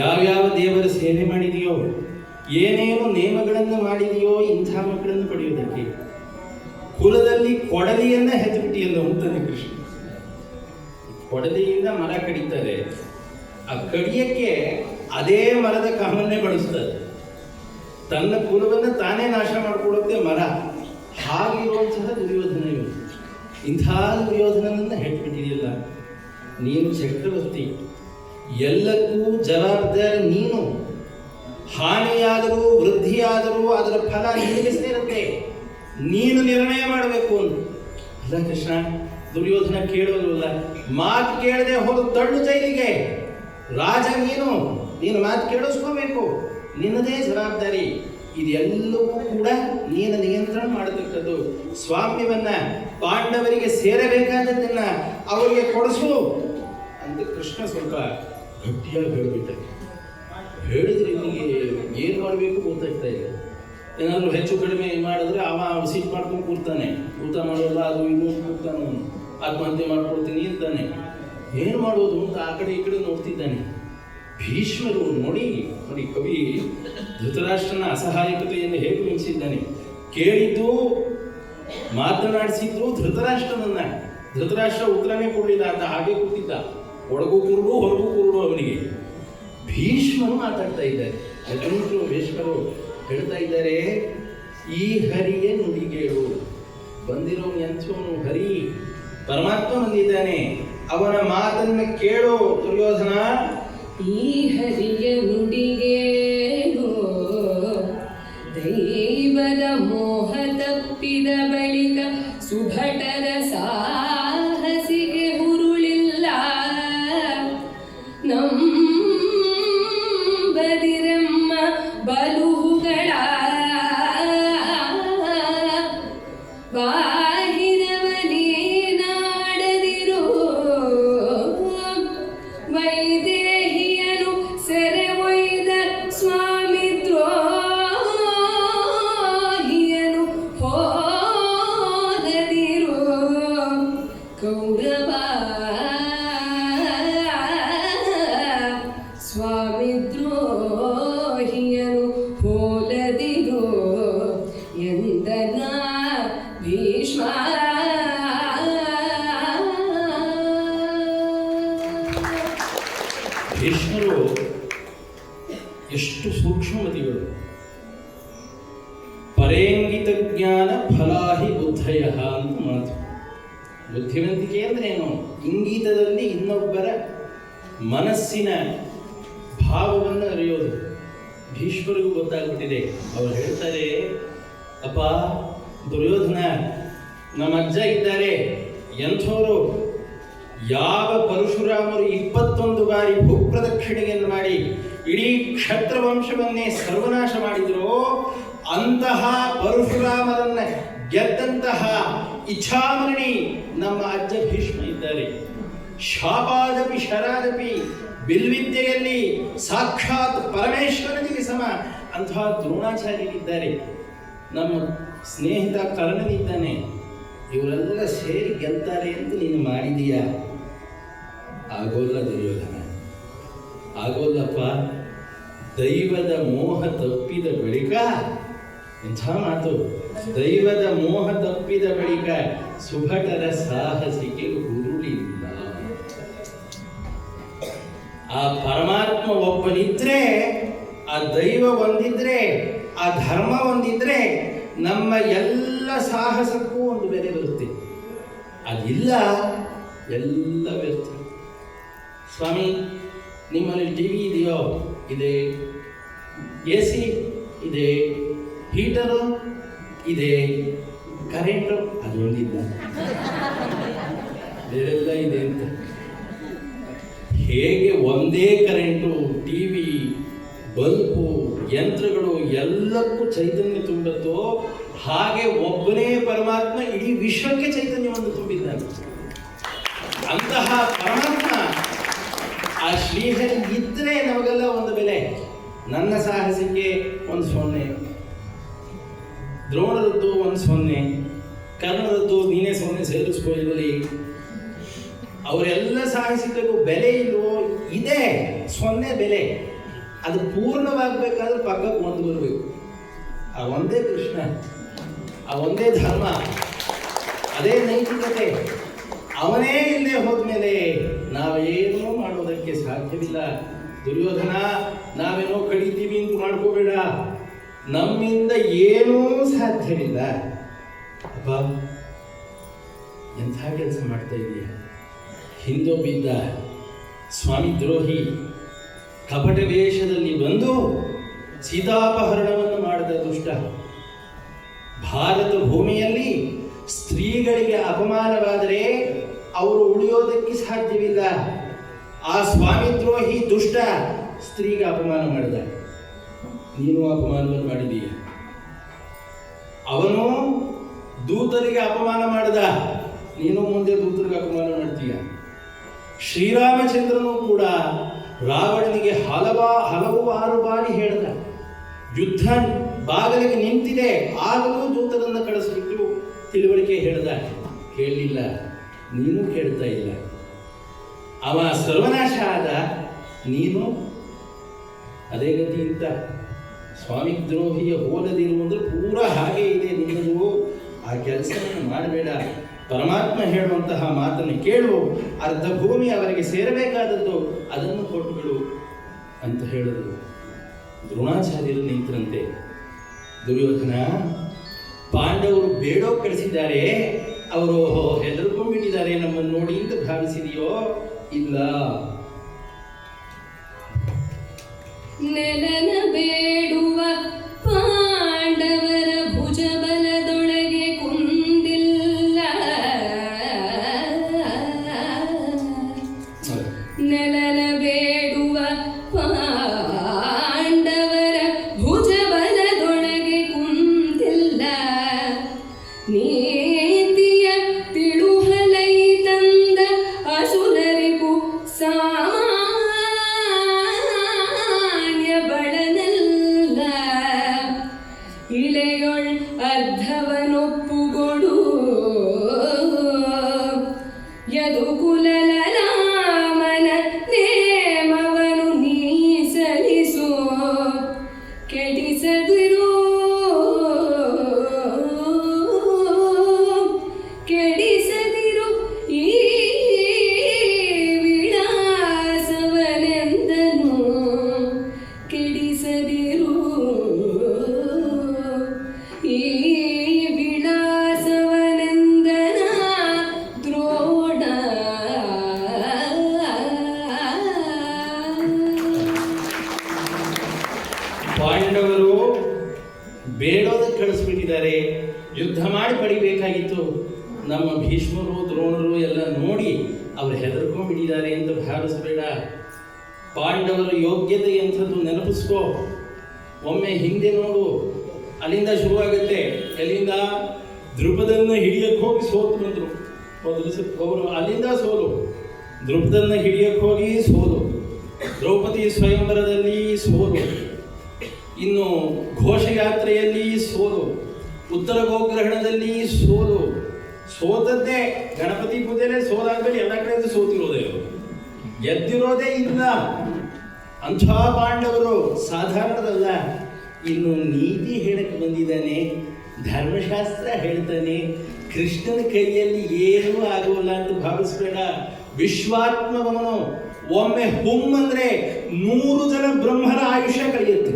ಯಾವ್ಯಾವ ದೇವರ ಸೇವೆ ಮಾಡಿದೆಯೋ, ಏನೇನು ನೇಮಗಳನ್ನು ಮಾಡಿದೆಯೋ ಇಂಥ ಮಕ್ಕಳನ್ನು ಪಡೆಯುವುದಕ್ಕೆ. ಕುಲದಲ್ಲಿ ಕೊಡಲಿಯನ್ನ ಹೆದ್ದುಬಿಟ್ಟಿಯಲ್ಲ ಅಂತಾನೆ ಕೃಷ್ಣ. ಕೊಡಲಿಯಿಂದ ಮರ ಕಡಿತಾರೆ, ಆ ಕಡಿಯಕ್ಕೆ ಅದೇ ಮರದ ಕಾಮನ್ನೇ ಬಳಸ್ತಾರೆ. ತನ್ನ ಕುಲವನ್ನು ತಾನೇ ನಾಶ ಮಾಡಿಕೊಳ್ಳುತ್ತೆ ಮರ. ಹಾಗಿರುವಂತಹ ದುರ್ಯೋಧನ ಇವರು. ಇಂಥ ದುರ್ಯೋಧನನನ್ನು ಹೆಟ್ಬಿಟ್ಟಿದೆಯಲ್ಲ. ನೀನು ಚಕ್ರವರ್ತಿ, ಎಲ್ಲಕ್ಕೂ ಜವಾಬ್ದಾರಿ ನೀನು. ಹಾನಿಯಾದರೂ ವೃದ್ಧಿಯಾದರೂ ಅದರ ಫಲ ನಿನಗೆ ಸೇರುತ್ತೆ, ನೀನು ನಿರ್ಣಯ ಮಾಡಬೇಕು ಅಂತ. ಅಲ್ಲ ಕೃಷ್ಣ, ದುರ್ಯೋಧನ ಕೇಳೋದಿಲ್ಲ, ಮಾತು ಕೇಳದೆ ಹೋದ ತಳ್ಳು ಜೈಲಿಗೆ. ರಾಜ ನೀನು ಮಾತು ಕೇಳಿಸ್ಕೋಬೇಕು, ನಿನ್ನದೇ ಜವಾಬ್ದಾರಿ. ಇದೆಲ್ಲವೂ ಕೂಡ ನೀನು ನಿಯಂತ್ರಣ ಮಾಡತಕ್ಕದ್ದು. ಸ್ವಾಮ್ಯವನ್ನ, ಪಾಂಡವರಿಗೆ ಸೇರಬೇಕಾದದ್ದನ್ನ ಅವರಿಗೆ ಕೊಡಿಸು ಅಂತ ಕೃಷ್ಣ ಸ್ವಲ್ಪ ಗಟ್ಟಿಯಾಗಿ ಹೇಳಿಬಿಟ್ಟ. ಹೇಳಿದ್ರೆ ಇಲ್ಲಿಗೆ ಏನು ಮಾಡಬೇಕು ಗೊತ್ತಾಗ್ತಾ ಇಲ್ಲ. ಏನಾದರೂ ಹೆಚ್ಚು ಕಡಿಮೆ ಮಾಡಿದ್ರೆ ಅವ ಸಿಟ್ಟು ಮಾಡ್ಕೊಂಡು ಕೂರ್ತಾನೆ, ಊಟ ಮಾಡೋಲ್ಲ ಅದು ಇದು ಕೂರ್ತಾನೆ, ಆತ್ಮಹತ್ಯೆ ಮಾಡ್ಕೊಳ್ತೀನಿ ಅಂತಾನೆ. ಏನು ಮಾಡೋದು ಅಂತ ಆ ಕಡೆ ಈ ಕಡೆ ನೋಡ್ತಿದ್ದಾನೆ. ಭೀಷ್ಮರು ನೋಡಿ ಕವಿ ಧೃತರಾಷ್ಟ್ರನ ಅಸಹಾಯಕತೆಯನ್ನು ಹೇಗೆ ಬಿಂಬಿಸಿದ್ದಾನೆ. ಕೇಳಿದ್ದು ಮಾತನಾಡಿಸಿದ್ರು ಧೃತರಾಷ್ಟ್ರನನ್ನ. ಧೃತರಾಷ್ಟ್ರ ಉತ್ತರನೇ ಕೊಡಲಿಲ್ಲ ಅಂತ ಹಾಗೆ ಕೂತಿದ್ದ, ಒಳಗೂ ಕುರುಡು ಹೊರಗೂ ಕುರುಡು ಅವನಿಗೆ. ಭೀಷ್ಮರು ಮಾತಾಡ್ತಾ ಇದ್ದಾರೆ. ಯಾಕಂದ್ರೆ ಭೀಷ್ಮರು ಹೇಳ್ತಾ ಇದ್ದಾರೆ, ಈ ಹರಿಗೆ ನುಡಿಗೇಳು. ಬಂದಿರೋನು ಎಂಥವನು? ಹರಿ, ಪರಮಾತ್ಮ ಬಂದಿದ್ದಾನೆ, ಅವನ ಮಾತನ್ನ ಕೇಳು ದುರ್ಯೋಧನ. ಈ ಹರಿಯ ನುಡಿಗೇಳು, ದೈವದ ಮೋಹ ತಪ್ಪಿದ ಬಳಿಕ ಸುಭಟರ ಸಾಹಸಿಗೆ ಹುರುಳಿಲ್ಲ. ನಂಬದಿರಮ್ಮ ಬಲುಹುಗಳ ಬಾಹಿರವನೇನಾಡದಿರು. ವೈದೇಹಿಯನು ಸೆರೆ ಒಯ್ದ ಸ್ವಾಮಿ ದ್ರೋಹಿಯನು ಹೋಗದಿರು. ಕೌರವ ಸ್ವಾಮಿ ದ್ರೋಹಿಯನು ಹೋಲದಿರು ಎಂದನ ಭೀಷ್ಮ. ಭೀಷ್ಮರು ಎಷ್ಟು ಸೂಕ್ಷ್ಮಮತಿಗಳು. ಪರೇಂಗಿತ ಜ್ಞಾನ ಫಲಾಹಿ ಬುದ್ಧಯ ಅಂತ ಮಾತು. ಬುದ್ಧಿವಂತಿಕೆ ಅಂದ್ರೆ ಏನು? ಇಂಗಿತದಲ್ಲಿ ಇನ್ನೊಬ್ಬರ ಮನಸ್ಸಿನ ಭಾವವನ್ನು ಅರಿಯೋದು. ಭೀಷ್ಮರಿಗೂ ಗೊತ್ತಾಗ್ಬಿಟ್ಟಿದೆ. ಅವರು ಹೇಳ್ತಾರೆ, ಅಪ್ಪ ದುರ್ಯೋಧನ, ನಮ್ಮ ಅಜ್ಜ ಇದ್ದಾರೆ, ಎಂಥವರು, ಯಾವ ಪರಶುರಾಮರು 21 ಬಾರಿ ಭೂಪ್ರದಕ್ಷಿಣೆಯನ್ನು ಮಾಡಿ ಇಡೀ ಕ್ಷತ್ರವಂಶವನ್ನೇ ಸರ್ವನಾಶ ಮಾಡಿದ್ರು, ಅಂತಹ ಪರಶುರಾಮರನ್ನ ಗೆದ್ದಂತಹ ಇಚ್ಛಾಮರಣಿ ನಮ್ಮ ಅಜ್ಜ ಭೀಷ್ಮ ಇದ್ದಾರೆ. ಶಾಪಾದಪಿ ಶರಾದಪಿ, ಬಿಲ್ವಿದ್ಯೆಯಲ್ಲಿ ಸಾಕ್ಷಾತ್ ಪರಮೇಶ್ವರನಿಗೆ ಸಮ ಅಂತಹ ದ್ರೋಣಾಚಾರ್ಯರಿದ್ದಾರೆ. ನಮ್ಮ ಸ್ನೇಹಿತ ಕರ್ಣನಿದ್ದಾನೆ. ಇವರೆಲ್ಲ ಸೇರಿ ಗೆಲ್ತಾರೆ ಅಂತ ನೀನು ಮಾಡಿದೀಯಾ? ಆಗೋಲ್ಲ ದುರ್ಯೋಧನ, ಆಗೋಲ್ಲಪ್ಪ. ದೈವದ ಮೋಹ ತಪ್ಪಿದ ಬಳಿಕ, ಎಂಥ ಮಾತು, ದೈವದ ಮೋಹ ತಪ್ಪಿದ ಬಳಿಕ ಸುಭಟರ ಸಾಹಸಿಗೆ ಹುರುಳಿಲ್ಲ. ಆ ಪರಮಾತ್ಮ ಒಬ್ಬನಿದ್ರೆ, ಆ ದೈವ ಒಂದಿದ್ರೆ, ಆ ಧರ್ಮ ಒಂದಿದ್ರೆ ನಮ್ಮ ಎಲ್ಲ ಸಾಹಸಕ್ಕೂ ಒಂದು ಬೆಲೆ ಬರುತ್ತೆ. ಅದಿಲ್ಲ, ಎಲ್ಲ ವ್ಯರ್ಥ. ಸ್ವಾಮಿ, ನಿಮ್ಮಲ್ಲಿ ಟಿವಿ ಇದೆಯೋ? ಇದೆ. AC ಇದೆ, ಹೀಟರು ಇದೆ, ಕರೆಂಟು ಅದು ಒಂದಿಲ್ಲ, ಬೇರೆಲ್ಲ ಇದೆ ಅಂತ. ಹೇಗೆ ಒಂದೇ ಕರೆಂಟು, ಟಿವಿ, ಬಲ್ಬು, ಯಂತ್ರಗಳು ಎಲ್ಲಕ್ಕೂ ಚೈತನ್ಯ ತುಂಬುತ್ತೋ, ಹಾಗೆ ಒಬ್ಬನೇ ಪರಮಾತ್ಮ ಇಡೀ ವಿಶ್ವಕ್ಕೆ ಚೈತನ್ಯವನ್ನು ತುಂಬಿದ್ದಾನೆ. ಅಂತಹ ಪರಮಾತ್ಮ ಆ ಶ್ರೀಹರಿ ಇದ್ರೆ ನಮಗೆಲ್ಲ ಒಂದು ಬೆಲೆ. ನನ್ನ ಸಾಹಸಕ್ಕೆ ಒಂದು 0, ದ್ರೋಣರದ್ದು ಒಂದು 0, ಕರ್ಣರದ್ದು ನೀನೇ 0 ಸೇರಿಸ್ಕೊಳ್ಳಿ. ಅವರೆಲ್ಲ ಸಾಹಸಿಕಕ್ಕೂ ಬೆಲೆ ಇಲ್ವೋ? ಇದೆ, 0 ಬೆಲೆ. ಅದು ಪೂರ್ಣವಾಗಬೇಕಾದ್ರೆ ಪಕ್ಕಕ್ಕೆ ಒಂದು ಬರಬೇಕು. ಆ ಒಂದೇ ಕೃಷ್ಣ, ಆ ಒಂದೇ ಧರ್ಮ, ಅದೇ ನೈತಿಕತೆ. ಅವನೇ ಇಲ್ಲದೆ ಹೋದ್ಮೇಲೆ ನಾವೇನೂ ಮಾಡೋದಕ್ಕೆ ಸಾಧ್ಯವಿಲ್ಲ. ದುರ್ಯೋಧನ, ನಾವೇನೋ ಕಡಿತೀವಿ ಅಂತ ಮಾಡ್ಕೋಬೇಡ, ನಮ್ಮಿಂದ ಏನೂ ಸಾಧ್ಯವಿಲ್ಲ. ಅಪ್ಪ, ಎಂಥ ಕೆಲಸ ಮಾಡ್ತಾ ಇದೀಯ. ಹಿಂದೊಬ್ಬಿದ್ದ, ಸ್ವಾಮಿ ದ್ರೋಹಿ ಕಪಟ ವೇಷದಲ್ಲಿ ಬಂದು ಸೀತಾಪಹರಣವನ್ನು ಮಾಡಿದ ದುಷ್ಟ. ಭಾರತ ಭೂಮಿಯಲ್ಲಿ ಸ್ತ್ರೀಗಳಿಗೆ ಅಪಮಾನವಾದರೆ ಅವರು ಉಳಿಯೋದಕ್ಕೆ ಸಾಧ್ಯವಿಲ್ಲ. ಆ ಸ್ವಾಮಿ ದ್ರೋಹಿ ದುಷ್ಟ ಸ್ತ್ರೀಗೆ ಅಪಮಾನ ಮಾಡಿದ. ನೀನು ಅಪಮಾನವನ್ನು ಮಾಡಿದೀಯ. ಅವನು ದೂತರಿಗೆ ಅಪಮಾನ ಮಾಡಿದ, ನೀನು ಮುಂದೆ ದೂತರಿಗೆ ಅಪಮಾನ ಮಾಡ್ತೀಯ. ಶ್ರೀರಾಮಚಂದ್ರನು ಕೂಡ ರಾವಣನಿಗೆ ಹಲವಾರು ಬಾರಿ ಹೇಳಿದ, ಯುದ್ಧ ಬಾಗಿಲಿಗೆ ನಿಂತಿದೆ, ಆಗಲೂ ದೂತರನ್ನು ಕಳಿಸ್ಬಿಟ್ಟು ತಿಳುವಳಿಕೆ ಹೇಳ್ದ. ಕೇಳಲಿಲ್ಲ, ನೀನು ಕೇಳ್ತಾ ಇಲ್ಲ. ಅವ ಸರ್ವನಾಶ ಆದ, ನೀನು ಅದೇ ಗತಿ ಅಂತ. ಸ್ವಾಮಿ ದ್ರೋಹಿಯ ಹೋಲದಿರು ಅಂದ್ರೆ ಪೂರ ಹಾಗೆ ಇದೆ ನಿನ್ನದು. ಆ ಕೆಲಸವನ್ನು ಮಾಡಬೇಡ. ಪರಮಾತ್ಮ ಹೇಳುವಂತಹ ಮಾತನ್ನು ಕೇಳು. ಅರ್ಧ ಭೂಮಿ ಅವರಿಗೆ ಸೇರಬೇಕಾದದ್ದು, ಅದನ್ನು ಕೊಟ್ಟುಬಿಡು ಅಂತ ಹೇಳಿದ್ರು. ದ್ರೋಣಾಚಾರ್ಯರು ನಿಂತರಂತೆ. ದುರ್ಯೋಧನ, ಪಾಂಡವರು ಬೇಡೋ ಕಳಿಸಿದ್ದಾರೆ, ಅವರು ಹೆದರ್ಕೊಂಡ್ಬಿಟ್ಟಿದ್ದಾರೆ ನಮ್ಮನ್ನು ನೋಡಿ ಅಂತ ಭಾವಿಸಿದೆಯೋ? ಇಲ್ಲ. ನೆಲನ ಬೇಡುವ ಪಾಂಡವರ ಭುಜಬಲದೊಳಗೆ ಕುಂದಿಲ್ಲ. ನೆಲನ ಬೇಡುವ ಪಾಂಡವರ ಭುಜಬಲದೊಳಗೆ ಕುಂದಿಲ್ಲ. ನೀತಿಯ ತಿಳುಹಲೈ ತಂದ ಅಸುರರಿಗೂ ಸಾಮಾನ್ಯ ಬಳನಲ್ಲ. ಇಳೆಯೊಳ್ ಅರ್ಧವನೊಪ್ಪುಗೊಡು ಯದುಕುಲಲ ರಾಮನ ನೇಮವನು ನೀ ಸಲ್ಲಿಸು. ಕೆಡಿಸದಿರು ಕೆಡಿಸದಿರು ಈ ವಿಳಾಸವನೆಂದನು. ಕೆಡಿಸದಿರು ಈ ವಿಳಾಸವನೆಂದನ ದ್ರೋಣ. ಪಾಂಡವರು ಬೇಡೋದಕ್ಕೆ ಕಳಿಸ್ಬಿಟ್ಟಿದ್ದಾರೆ, ಯುದ್ಧ ಮಾಡಿ ಪಡಿಬೇಕಾಗಿತ್ತು. ನಮ್ಮ ಭೀಷ್ಮರು ದ್ರೋಣರು ಎಲ್ಲ ನೋಡಿ ಅವರು ಹೆದರ್ಕೊಂಡ್ಬಿಟ್ಟಿದ್ದಾರೆ ಅಂತ ಭಾವಿಸಬೇಡ. ಪಾಂಡವರ ಯೋಗ್ಯತೆ ಎಂಥದ್ದು ನೆನಪಿಸ್ಕೋ. ಒಮ್ಮೆ ಹಿಂದೆ ನೋಡು, ಅಲ್ಲಿಂದ ಶುರುವಾಗುತ್ತೆ. ಎಲ್ಲಿಂದ? ದ್ರುಪದನ್ನ ಹಿಡಿಯಕ್ಕೆ ಹೋಗಿ ಸೋತು ಬಂದರು. ಅವರು ಅಲ್ಲಿಂದ ಸೋಲು. ದ್ರುಪದನ್ನ ಹಿಡಿಯಕ್ಕೆ ಹೋಗಿ ಸೋಲು. ದ್ರೌಪದಿ ಸ್ವಯಂವರದಲ್ಲಿ ಸೋಲು. ಇನ್ನು ಘೋಷಯಾತ್ರೆಯಲ್ಲಿ ಸೋಲು. ಉತ್ತರ ಗೋಗ್ರಹಣದಲ್ಲಿ ಸೋಲು. ಸೋತದ್ದೇ ಗಣಪತಿ ಪೂಜೆಲೆ ಸೋಲಾದ್ಮೇಲೆ ಎಲ್ಲ ಕಡೆಯಿಂದ ಸೋತಿರೋದೇ, ಗೆದ್ದಿರೋದೇ ಇಲ್ಲ. ಅಂಥ ಪಾಂಡವರು ಸಾಧಾರಣದಲ್ಲ. ಇನ್ನು ನೀತಿ ಹೇಳಕ್ಕೆ ಬಂದಿದ್ದಾನೆ, ಧರ್ಮಶಾಸ್ತ್ರ ಹೇಳ್ತಾನೆ. ಕೃಷ್ಣನ ಕೈಯಲ್ಲಿ ಏನೂ ಆಗೋಲ್ಲ ಅಂತ ಭಾವಿಸ್ಬೇಡ. ವಿಶ್ವಾತ್ಮವನು ಒಮ್ಮೆ ಹುಮ್ಮಂದ್ರೆ 100 ಜನ ಬ್ರಹ್ಮರ ಆಯುಷ್ಯ ಕಳೆಯುತ್ತೆ.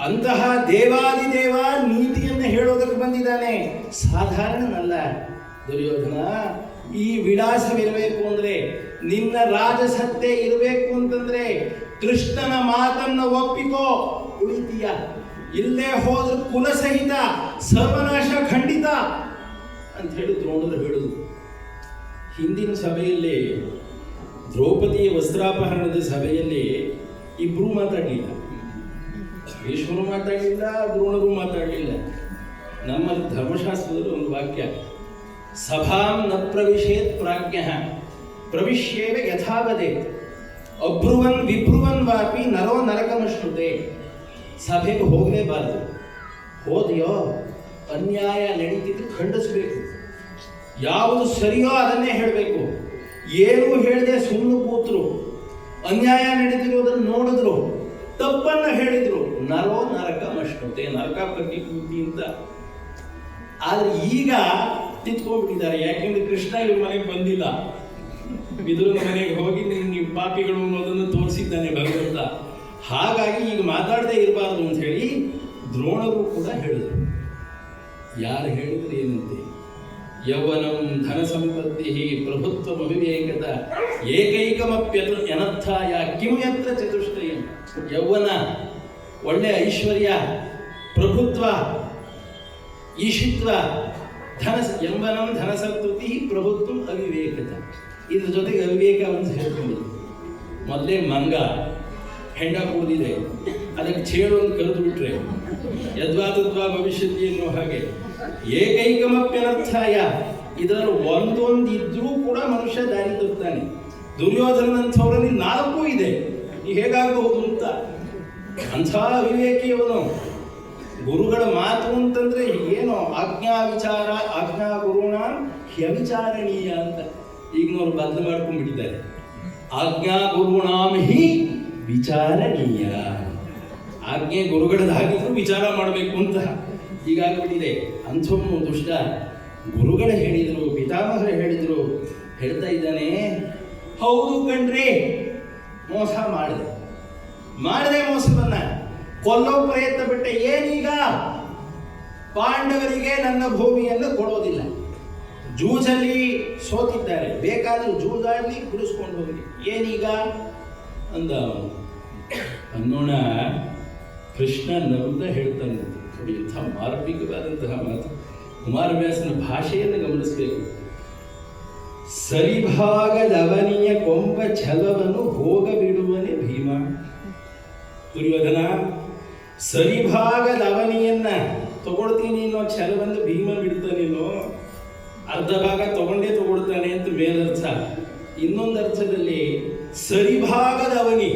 ಅಂತಹ ದೇವಾದಿದೇವ ನೀತಿಯನ್ನು ಹೇಳೋದಕ್ಕೆ ಬಂದಿದ್ದಾನೆ, ಸಾಧಾರಣನಲ್ಲ. ದುರ್ಯೋಧನ, ಈ ವಿಳಾಸವಿರಬೇಕು ಅಂದ್ರೆ, ನಿನ್ನ ರಾಜಸತ್ತೆ ಇರಬೇಕು ಅಂತಂದ್ರೆ ಕೃಷ್ಣನ ಮಾತನ್ನ ಒಪ್ಪಿಕೋ, ಉಳಿತೀಯ. ಇಲ್ಲೇ ಹೋದ್ರೆ ಕುಲಸಹಿತ ಸರ್ವನಾಶ ಖಂಡಿತ ಅಂತ ಹೇಳಿ ದ್ರೋಣರು ಹೇಳುದು. ಹಿಂದಿನ ಸಭೆಯಲ್ಲಿ ದ್ರೌಪದಿಯ ವಸ್ತ್ರಾಪಹರಣದ ಸಭೆಯಲ್ಲಿ ಇಬ್ರು ಮಾತಾಡಲಿಲ್ಲ. ಭೀಷ್ಮರು ಮಾತಾಡಲಿಲ್ಲ, ದ್ರೋಣರು ಮಾತಾಡಲಿಲ್ಲ. ನಮ್ಮ ಧರ್ಮಶಾಸ್ತ್ರದಲ್ಲಿ ಒಂದು ವಾಕ್ಯ, ಸಭಾಂ ನ ಪ್ರವಿಶೇತ್ ಪ್ರಾಜ್ಞ ಪ್ರವಿಶ್ಯೇವ ಯಥಾವದೇ ಅಬ್ರುವನ್ ವಿಬ್ರುವನ್ ವಾಪಿ ನರೋ ನರಕಮಶ್ನುತೆ. ಸಭೆಗೆ ಹೋಗಲೇಬಾರದು. ಹೋದೆಯೋ ಅನ್ಯಾಯ ನಡೀತಿದ್ದು ಖಂಡಿಸಬೇಕು. ಯಾವುದು ಸರಿಯೋ ಅದನ್ನೇ ಹೇಳಬೇಕು. ಏನೂ ಹೇಳದೆ ಸುಮ್ಮನೆ ಕೂತರು, ಅನ್ಯಾಯ ನಡೀತಿರೋದನ್ನು ನೋಡಿದ್ರು, ತಪ್ಪನ್ನ ಹೇಳಿದ್ರು, ನರೋ ನರಕಮಶ್ನುತೆ, ನರಕ ಪ್ರತಿಕೂತಿ ಅಂತ. ಆದ್ರೆ ಈಗ ತಿತ್ಕೊಂಡ್ಬಿಟ್ಟಿದ್ದಾರೆ. ಯಾಕೆಂದ್ರೆ ಕೃಷ್ಣ ಇವ್ರ ಮನೆಗೆ ಬಂದಿಲ್ಲ, ವಿದುರನ ಮನೆಗೆ ಹೋಗಿ ನೀವು ಪಾಪಿಗಳು ಅನ್ನೋದನ್ನು ತೋರಿಸಿದ್ದಾನೆ ಭಗವಂತ. ಹಾಗಾಗಿ ಈಗ ಮಾತಾಡದೇ ಇರಬಾರ್ದು ಅಂತ ಹೇಳಿ ದ್ರೋಣರು ಕೂಡ ಹೇಳಿದರು. ಯಾರು ಹೇಳಿದ್ರೆ ಏನಂತೆ, ಯೌವನಂ ಧನ ಸಂಪತ್ತಿ ಪ್ರಭುತ್ವ ಅವಿವೇಕತ ಏಕೈಕಮಪ್ಯನರ್ಥಾಯ ಕಿಂ ಯತ್ರ ಚತುಷ್ಟಯಂ. ಯೌವನ, ಒಳ್ಳೆ ಐಶ್ವರ್ಯ, ಪ್ರಭುತ್ವ, ಈಶಿತ್ವ, ಯೌವನಂ ಧನ ಸಂಪತ್ತಿ ಪ್ರಭುತ್ವ ಅವಿವೇಕತ. ಇದ್ರ ಜೊತೆಗೆ ಅವಿವೇಕ ಅಂತ ಹೇಳ್ಕೊಂಡಿದೆ. ಮೊದಲೇ ಮಂಗ ಹೆಂಡ ಕೂದಿದೆ, ಅದಕ್ಕೆ ಚೇಳು ಅಂತ ಕರೆದು ಬಿಟ್ರೆ ಯದ್ವಾತದ್ವಾ ಭವಿಷ್ಯತಿ ಎನ್ನುವ ಹಾಗೆ ಏಕೈಕಮಪ್ಯನರ್ಥಾಯ, ಇದರಲ್ಲಿ ಒಂದೊಂದು ಇದ್ರೂ ಕೂಡ ಮನುಷ್ಯ ದಾರಿ ತಪ್ತಾನೆ. ದುರ್ಯೋಧನಂಥವರಲ್ಲಿ 4 ಇದೆ, ಈಗ ಹೇಗಾಗಬಹುದು ಅಂತ. ಅಂಥ ಅವಿವೇಕಿಯವನು. ಗುರುಗಳ ಮಾತು ಅಂತಂದ್ರೆ ಏನೋ ಆಜ್ಞಾ ವಿಚಾರ, ಆಜ್ಞಾ ಗುರುಣ ಹ್ಯವಿಚಾರಣೀಯ ಅಂತ ಈಗಿನವ್ರು ಬದಲು ಮಾಡ್ಕೊಂಡ್ಬಿಟ್ಟಿದ್ದಾರೆ. ಆಜ್ಞಾ ಗುರುಣಾಂ ಹಿ ವಿಚಾರಣೀಯ. ಆಜ್ಞೆ ಗುರುಗಳದಾಗಿದ್ರು ವಿಚಾರ ಮಾಡಬೇಕು ಅಂತ ಹೀಗಾಗ್ಬಿಟ್ಟಿದೆ. ಅಂಥವನು ದುಷ್ಟ. ಗುರುಗಳು ಹೇಳಿದರು, ಪಿತಾಮಹರು ಹೇಳಿದರು, ಹೇಳ್ತಾ ಇದ್ದಾನೆ, ಹೌದು ಕಣ್ರಿ, ಮೋಸ ಮಾಡದೆ ಮೋಸವನ್ನ ಕೊಲ್ಲೋ ಪ್ರಯತ್ನ ಬಿಟ್ಟೆ. ಏನೀಗ? ಪಾಂಡವರಿಗೆ ನನ್ನ ಭೂಮಿಯನ್ನು ಕೊಡೋದಿಲ್ಲ. ಜೂಜಲ್ಲಿ ಸೋತಿದ್ದಾರೆ, ಬೇಕಾದರೂ ಜೂಜಾಡ್ಲಿ, ಬಿಡಿಸ್ಕೊಂಡು ಹೋಗಲಿ. ಏನೀಗ ಅಂದ ಅನ್ನೋಣ. ಕೃಷ್ಣ ನಗುತ್ತಾ ಹೇಳ್ತಾನೆ. ನೋಡಿ, ಇಂಥ ಮಾರ್ಮಿಕವಾದಂತಹ ಮಾತು. ಕುಮಾರವ್ಯಾಸನ ಭಾಷೆಯನ್ನು ಗಮನಿಸಬೇಕು. ಸರಿಭಾಗದವನಿಯ ಕೊಂಬ ಛಲವನ್ನು ಹೋಗ ಬಿಡುವನೆ ಭೀಮ. ದುರ್ಯೋಧನ ಸರಿಭಾಗದವನಿಯನ್ನ ತಗೊಳ್ತೀನಿ ಅನ್ನೋ ಛಲವನ್ನು ಭೀಮ ಬಿಡ್ತಾನೇನೋ. ಅರ್ಧ ಭಾಗ ತಗೊಳ್ತಾನೆ ಅಂತ ಮೇಲರ್ಥ. ಇನ್ನೊಂದು ಅರ್ಥದಲ್ಲಿ ಸರಿಭಾಗದವನಿ,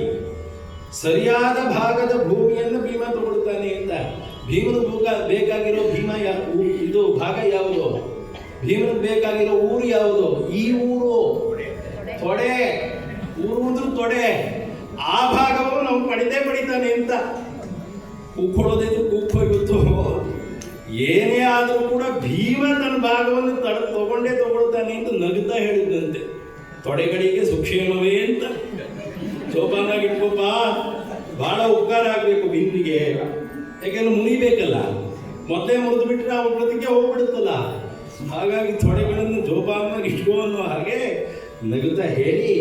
ಸರಿಯಾದ ಭಾಗದ ಭೂಮಿಯನ್ನು ಭೀಮ ತಗೊಳ್ತಾನೆ ಅಂತ. ಭೀಮನು ಬೇಕಾಗಿರೋ ಇದು ಭಾಗ ಯಾವುದು? ಭೀಮನಿಗೆ ಬೇಕಾಗಿರೋ ಊರು ಯಾವುದು? ಈ ಊರು ತೊಡೆ. ಊರು ಅಂದ್ರೆ ತೊಡೆ. ಆ ಭಾಗವನ್ನು ನಾವು ಪಡಿತಾನೆ ಅಂತ. ಕೂಕ್ಕೊಳ್ಳೋದಿದ್ದು ಕೂಕ್ಕೋಗಿತ್ತು. ಏನೇ ಆದರೂ ಕೂಡ ಭೀಮ ತನ್ನ ಭಾಗವನ್ನು ತಗೊಳ್ತಾನೆ ಅಂತ ನಗುತ್ತಾ ಹೇಳಿದಂತೆ. ತೊಡೆಗಳಿಗೆ ಸುಕ್ಷೇಮವೇ ಅಂತ ಜೋಪಾನಾಗಿ ಇಟ್ಕೋಪ. ಬಹಳ ಉಪಕಾರ ಆಗಬೇಕು ಭೀಮನಿಗೆ. ಯಾಕೆಂದ್ರೆ ಮುನಿಬೇಕಲ್ಲ, ಮೊದಲೇ ಮುರಿದು ಬಿಟ್ಟರೆ ಅವನ ಪ್ರತಿಗೆ ಹೋಗ್ಬಿಡುತ್ತಲ್ಲ. ಹಾಗಾಗಿ ತೊಡೆಗಳನ್ನು ಜೋಪಾನಾಗಿ ಇಟ್ಕೋ ಅನ್ನೋ ಹಾಗೆ ನಗುತ್ತಾ ಹೇಳಿ,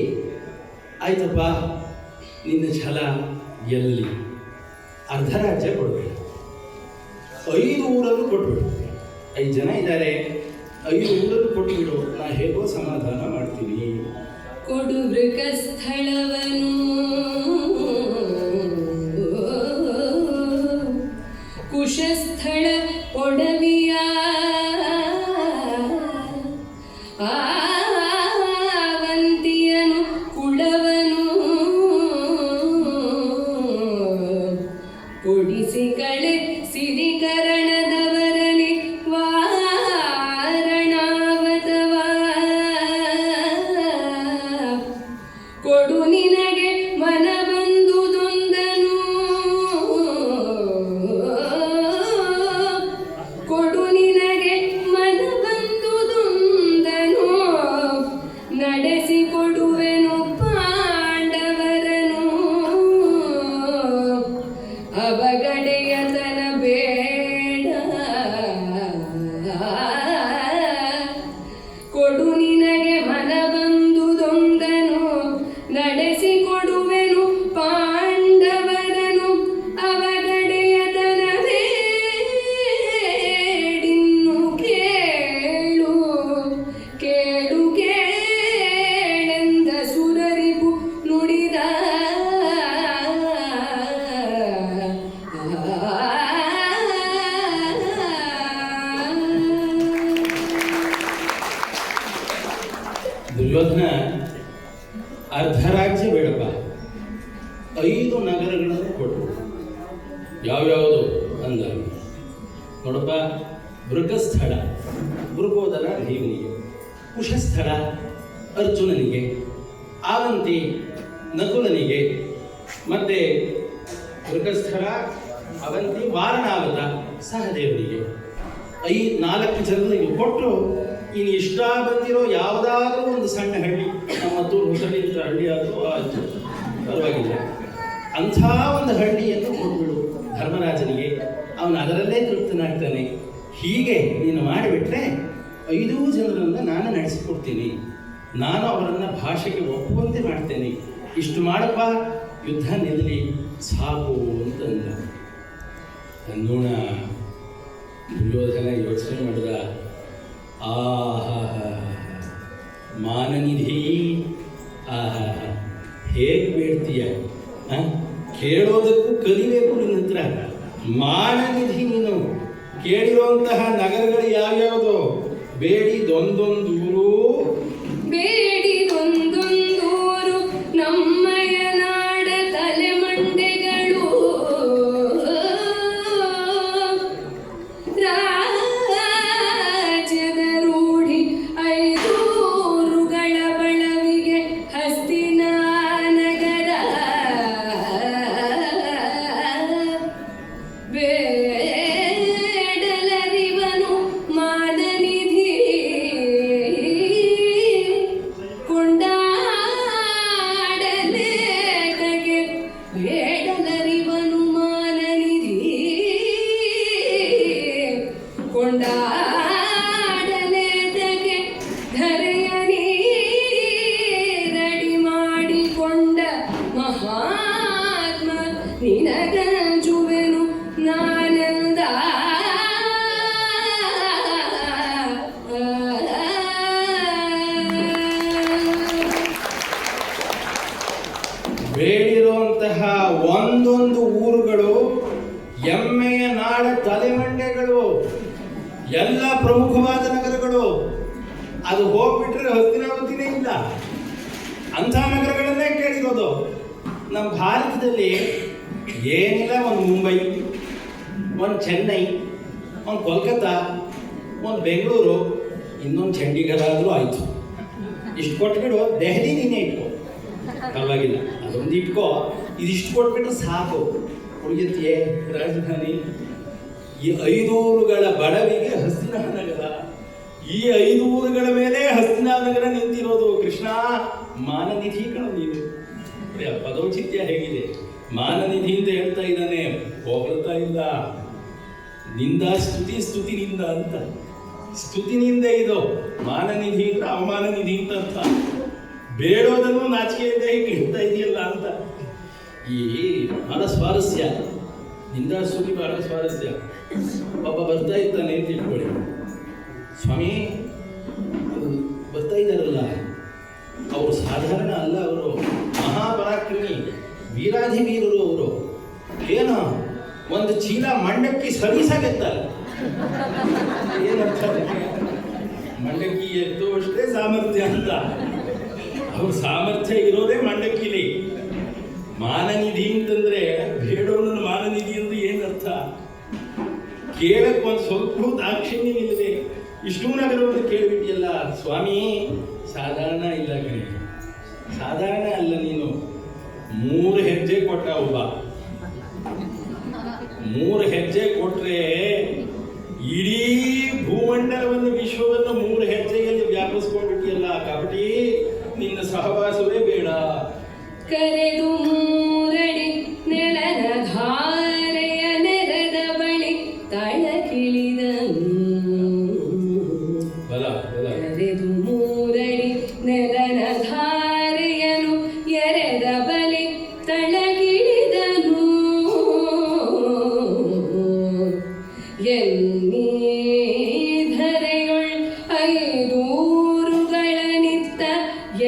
ಆಯ್ತಪ್ಪ ನಿನ್ನ ಛಲ ಎಲ್ಲಿ? ಅರ್ಧ ರಾಜ್ಯ ಕೊಡ್ಬೇಡ, 5 ಊರನ್ನು ಕೊಟ್ಬಿಡು. 5 ಜನ ಇದ್ದಾರೆ, 5 ಊರನ್ನು ಕೊಟ್ಬಿಡು, ನಾ ಹೇಗೋ ಸಮಾಧಾನ ಮಾಡ್ತೀನಿ. ಕೊಡು ಮೃಗಸ್ಥಳವನು ಕುಶಸ್ಥಳ ಒಡವಿಯ ಆವಂತಿಯನು ಕುಳವನು ಕೊಡಿಸಿ ಕಳೆ ಸಿರಿಕರಣದವರಲಿ ವಾರಣಾವತವ ಕೊಡು ನಿನಗೆ ಮನಬಂದುದೊಂದನು ಕೊಡು ನಿನಗೆ ಮನಬಂದುದೊಂದನು ನಡೆಸಿಕೊಡುವೆನು ಪಾಂಡವರನು ಅವಗಡೆಯತನ ಬೇಡ ಕೊಡು ನಿನಗೆ ಮನಬಂದುದೊಂದನು ನಡೆಸಿಕೊಡುವೆನು ಪಾಂಡವರನು ಅವಗಡೆಯತನ ಬೇಡಿನ್ನು ಕೇಳು ಕೇಳು ಕೇಳೆಂದ ಸುರರಿಪು ನುಡಿದ ದುರ್ಯೋಧನ ಅರ್ಧ ರಾಜ್ಯ ಬೇಡಪ್ಪ, 5 ನಗರಗಳನ್ನು ಕೊಟ್ಟು. ಯಾವ್ಯಾವುದು ಅಂದ ನೋಡಪ್ಪ. ಮೃಗಸ್ಥಳ ಮೃಗೋದರ ಭೀಮನಿಗೆ, ಕುಶಸ್ಥಳ ಅರ್ಜುನನಿಗೆ, ಆವಂತಿ ನಕುಲನಿಗೆ, ಮತ್ತೆ ಮೃಗಸ್ಥಳ ಅವಂತಿ ವಾರಣಾವತ ಸಹದೇವನಿಗೆ. 4 ಜನರಿಗೆ ಕೊಟ್ಟು ಇನ್ನು ಇಷ್ಟ ಬಂದಿರೋ ಯಾವುದಾದ್ರೂ ಒಂದು ಸಣ್ಣ ಹಳ್ಳಿ, ನಮ್ಮ ಹತ್ತೂರು ಹೊಸಳ್ಳಿ ಅಂತ ಹಳ್ಳಿ ಆದರೂ ಆಯಿತು, ಪರವಾಗಿಲ್ಲ, ಅಂಥ ಒಂದು ಹಳ್ಳಿಯನ್ನು ಕೊಟ್ಬಿಡು ಧರ್ಮರಾಜನಿಗೆ. ಅವನು ಅದರಲ್ಲೇ ತೃಪ್ತನಾಗ್ತಾನೆ. ಹೀಗೆ ನೀನು ಮಾಡಿಬಿಟ್ರೆ 5 ಜನರನ್ನು ನಾನು ನಡೆಸಿಕೊಡ್ತೀನಿ, ನಾನು ಅವರನ್ನು ಭಾಷೆಗೆ ಒಪ್ಪುವಂತೆ ಮಾಡ್ತೇನೆ, ಇಷ್ಟು ಮಾಡಪ್ಪ, ಯುದ್ಧ ನಿಲ್ಲಿ ಸಾಕು ಅಂತಂದ. ಅನ್ನೋಣ ದುರ್ಯೋಧನ ಯೋಚನೆ ಮಾಡಿದ, ಆಹಾ ಮಾನನಿಧಿ, ಆಹಾ ಹೇಗೆ ಬೇಡ್ತೀಯ, ಕೇಳೋದಕ್ಕೂ ಕಲಿಬೇಕು ನಿನ್ನ ಹತ್ರ. ಮಾನನಿಧಿ ನೀನು ಕೇಳಿರುವಂತಹ ನಗರಗಳು ಯಾವ್ಯಾವುದು? ಬೇಡಿದೊಂದೊಂದೂರು, ಬೇಡಿದೊಂದೊಂದೂರು ನಮ್ಮಯ ನಾಡ ತಲೆಮಂಡೆಗಳು, ರಾಜ್ಯದ ರೂಢಿ 5 ಊರುಗಳ ಬಳವಿಗೆ ಹಸ್ತಿನಾನಗರ, ಬೇಡಲರಿವನು ಮಾನನಿಧಿ, ಕೊಂಡಾಡಲೇಟಗೆ ಬೇಡಲರಿವನು ಮಾನನಿಧಿ, ಕೊಂಡಾಡಲೇಟಗೆ ಧರೆಯ ನೀರಡಿ ಮಾಡಿಕೊಂಡ ಮಹಾತ್ಮ ನಿನಗಂಜುವೆನು ನಾನಂದ. ಬೇಡಿರುವಂತಹ ಒಂದೊಂದು ಊರುಗಳು ಎಮ್ಮೆಯ ನಾಡ ತಲೆಮಂಡೆಗಳು, ಎಲ್ಲ ಪ್ರಮುಖವಾದ ನಗರಗಳು. ಅದು ಹೋಗ್ಬಿಟ್ರೆ ಹಸ್ತಿನಾವತಿನೇ ಇಲ್ಲ, ಅಂಥ ನಗರಗಳನ್ನೇ ಕೇಳಿರೋದು. ನಮ್ಮ ಭಾರತದಲ್ಲಿ ಏನಿಲ್ಲ, ಒಂದು ಮುಂಬೈ, ಒಂದು ಚೆನ್ನೈ, ಒಂದು ಕೋಲ್ಕತ್ತಾ, ಒಂದು ಬೆಂಗಳೂರು, ಇನ್ನೊಂದು ಚಂಡೀಗಢ ಆದರೂ ಆಯಿತು. ಇಷ್ಟು ಕೊಟ್ಬಿಡು, ದೆಹಲಿ ನೀನೇ ಇಟ್ಕೋ, ಪರವಾಗಿಲ್ಲ, ಅದೊಂದು ಇಟ್ಕೋ, ಇದಿಷ್ಟು ಕೊಟ್ಬಿಟ್ರೆ ಸಾಕು, ಉಳಿಯುತ್ತೆಯೇ ರಾಜಧಾನಿ. ಈ 5 ಊರುಗಳ ಬಡವಿಗೆ ಹಸ್ತಿನಾನಗರ, ಈ 5 ಊರುಗಳ ಮೇಲೆ ಹಸ್ತಿನಾನಗರ ನಿಂತಿರೋದು. ಕೃಷ್ಣ ಮಾನನಿಧಿ ಕಣ ನೀನು. ಪದೌಚಿತ್ಯ ಹೇಗಿದೆ, ಮಾನನಿಧಿ ಅಂತ ಹೇಳ್ತಾ ಇದ್ದಾನೆ, ಹೊಗಳ್ತಾ ಇಲ್ಲ. ನಿಂದ ಸ್ತುತಿ ನಿಂದ ಅಂತ, ಸ್ತುತಿನಿಂದ ಇದು. ಮಾನನಿಧಿ ಅಂತ ಅವಮಾನ ನಿಧಿ ಅಂತ ಅರ್ಥ. ಬೇಡೋದನ್ನು ನಾಚಿಕೆಯಿಂದ ಹೀಗೆ ಹೇಳ್ತಾ ಇದೆಯಲ್ಲ ಅಂತ. ಈ ಬಹಳ ಸ್ವಾರಸ್ಯ, ನಿಂದ ಸ್ತುತಿ ಬಹಳ ಸ್ವಾರಸ್ಯ. ಒಬ್ಬ ಬರ್ತಾ ಇದ್ದಾನೆ ಅಂತ ಇಟ್ಕೊಳ್ಳಿ, ಸ್ವಾಮಿ ಬರ್ತಾ ಇದ್ದಾರಲ್ಲ, ಅವರು ಸಾಧಾರಣ ಅಲ್ಲ, ಅವರು ಮಹಾಪರಾಕ್ರಮಿ, ವೀರಾಧಿವೀರರು ಅವರು. ಏನೋ ಒಂದು ಚೀಲ ಮಂಡಕ್ಕಿ ಸರಿಸಾಗೆತ್ತಾರೆ. ಏನರ್ಥ? ಮಂಡಕ್ಕಿ ಎದ್ದು ಅಷ್ಟೇ ಸಾಮರ್ಥ್ಯ ಅಂತ. ಅವ್ರ ಸಾಮರ್ಥ್ಯ ಇರೋದೇ ಮಂಡಕ್ಕಿಲಿ. ಮಾನನಿಧಿ ಅಂತಂದ್ರೆ ಬೇಡವನನ್ನು ಮಾನನಿಧಿ ಅಂದ್ರೆ ಏನರ್ಥ? ಕೇಳಕ್ಕೆ ಒಂದು ಸ್ವಲ್ಪ ದಾಕ್ಷಿಣ್ಯವಿಲ್ಲದೆ ಇಷ್ಟೂ ನಗರವನ್ನು ಕೇಳಿಬಿಟ್ಟಿಯಲ್ಲ ಸ್ವಾಮಿ. ಸಾಧಾರಣ ಇಲ್ಲ ಕಣೆ, ಸಾಧಾರಣ ಅಲ್ಲ ನೀನು. 3 ಹೆಜ್ಜೆ ಕೊಟ್ಟ ಒಬ್ಬ, 3 ಹೆಜ್ಜೆ ಕೊಟ್ರೆ ಇಡೀ ಭೂಮಂಡಲವನ್ನು, ವಿಶ್ವವನ್ನು 3 ಹೆಜ್ಜೆಯಲ್ಲಿ ವ್ಯಾಪಿಸ್ಕೊಂಡ್ಬಿಟ್ಟಿಯಲ್ಲ. ಕಬಡ್ಡಿ ನಿನ್ನ ಸಹವಾಸವೇ ಬೇಡ. ಕರೆದು 3 ಅಡಿ ನೆಲದ ಧಾರೆಯ ನೆರೆದ ಬಳಿ ತಳಕಿಳಿದನು. ಕರೆದು 3 ಅಡಿ ನೆಲದ ಧಾರೆಯನು ಎರೆದ ಬಳಿ ತಳಗಿಳಿದನು. ಎನ್ನೀ ಧರೆಯೊಳ್ 5 ಊರುಗಳ ನಿತ್ತ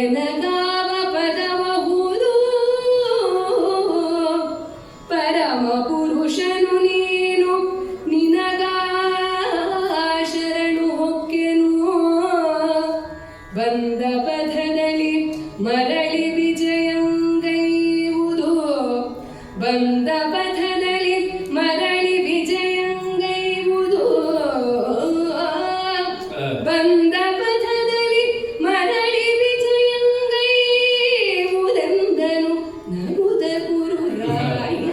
ಎನಗಾವ ಪದಬಹುದು. ಪರಮ ಪುರುಷನು ನೀನು, ನಿನಗಾ ಶರಣು ಹೊಕ್ಕೆನು. ಬಂದ ಪಥದಲ್ಲಿ ಮರಳಿ ವಿಜಯಂಗೈವುದು, ಬಂದ ಪಥದಲ್ಲಿ ಮರಳಿ ವಿಜಯಂಗೈವುದು. ಬಂದ ಪಥದಲ್ಲಿ ಮರಳಿ ವಿಜಯಂಗೈವುದೆಂದನು ನಗುದ ಗುರುರಾಯ.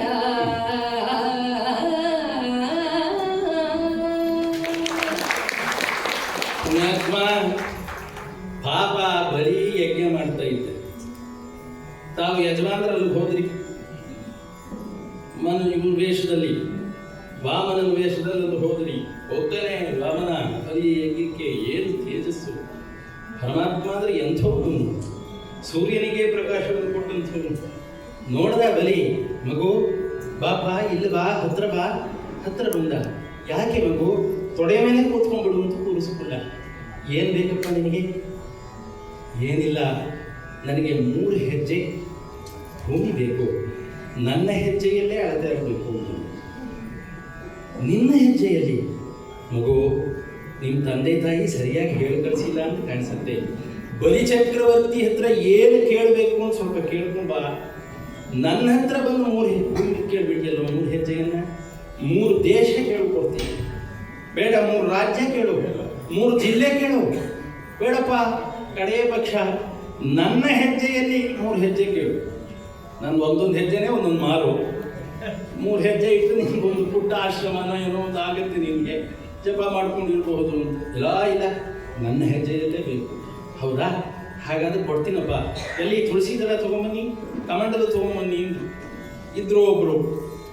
ಪುಣ್ಯಾತ್ಮ ಪಾಪ ಬರೀ ಯಜ್ಞ ಮಾಡ್ತಾ ಇದ್ದೆ. ತಾವು ಯಜಮಾನರಲ್ಲಿ ಹೋದ್ರಿ, ಇವ್ರ ವೇಷದಲ್ಲಿ ವಾಮನನ ವೇಷದಲ್ಲಿ ಹೋದ್ರಿ, ಹೋಗ್ತಾನೆ ವಾಮನ ಅಲ್ಲಿ ಯಜ್ಞಕ್ಕೆ. ಏನು ತೇಜಸ್ಸು! ಪರಮಾತ್ಮ ಅಂದರೆ ಎಂಥವನು, ಸೂರ್ಯನಿಗೆ ಪ್ರಕಾಶವನ್ನು ಕೊಟ್ಟಂಥವನು. ನೋಡ್ದ ಬಲಿ, ಮಗು ಬಾಪ ಇಲ್ಲಿ ಬಾ, ಹತ್ರ ಬಾ. ಹತ್ರ ಬಂದ. ಯಾಕೆ ಮಗು? ತೊಡೆ ಮೇಲೆ ಕೂತ್ಕೊಂಡ್ಬಿಡು ಅಂತ ಕೂರಿಸ್ಕೊಂಡ. ಏನು ಬೇಕಪ್ಪ ನಿನಗೆ? ಏನಿಲ್ಲ, ನನಗೆ 3 ಹೆಜ್ಜೆ ಭೂಮಿ ಬೇಕು. ನನ್ನ ಹೆಜ್ಜೆಯಲ್ಲೇ ಅಳತೆ ಇರಬೇಕು ಅಂತ. ನಿನ್ನ ಹೆಜ್ಜೆಯಲ್ಲಿ? ಮಗು, ನಿಮ್ಮ ತಂದೆ ತಾಯಿ ಸರಿಯಾಗಿ ಹೇಳಿ ಕಳಿಸಿಲ್ಲ ಅಂತ ಕಾಣಿಸುತ್ತೆ. ಬಲಿ ಚಕ್ರವರ್ತಿ ಹತ್ರ ಏನು ಕೇಳಬೇಕು ಅಂತ ಸ್ವಲ್ಪ ಕೇಳ್ಕೊಂಬ. ನನ್ನ ಹತ್ರ ಬಂದು 3 ಭೂಮಿ ಕೇಳ್ಬಿಟ್ಟಿಯಲ್ಲ, 3 ಹೆಜ್ಜೆಯನ್ನ. 3 ದೇಶ ಕೇಳ್ಕೊಡ್ತೀನಿ. ಬೇಡ 3 ರಾಜ್ಯ ಕೇಳು, 3 ಜಿಲ್ಲೆ ಕೇಳು. ಬೇಡಪ್ಪ, ಕಡೆಯ ಪಕ್ಷ ನನ್ನ ಹೆಜ್ಜೆಯಲ್ಲಿ 3 ಹೆಜ್ಜೆ ಕೇಳು. ನಾನು ಒಂದೊಂದು ಹೆಜ್ಜೆನೇ ಒಂದೊಂದು ಮಾರು. 3 ಹೆಜ್ಜೆ ಇಟ್ಟು ನಿಮ್ಗೊಂದು ಪುಟ್ಟ ಆಶ್ರಮನ ಏನೋ ಒಂದು ಆಗುತ್ತೆ, ನಿನಗೆ ಜಪ ಮಾಡ್ಕೊಂಡಿರ್ಬಹುದು ಅಂತ. ಇಲ್ಲ, ನನ್ನ ಹೆಜ್ಜೆಯಲ್ಲೇ ಬೇಕು. ಹೌದಾ? ಹಾಗಾದ್ರೆ ಕೊಡ್ತೀನಪ್ಪ. ಎಲ್ಲಿ ತುಳಸಿ ದಳ ತೊಗೊಂಬನ್ನಿ, ಕಮಂಡಲ ತೊಗೊಂಬನ್ನಿ. ಇದ್ರು ಒಬ್ಬರು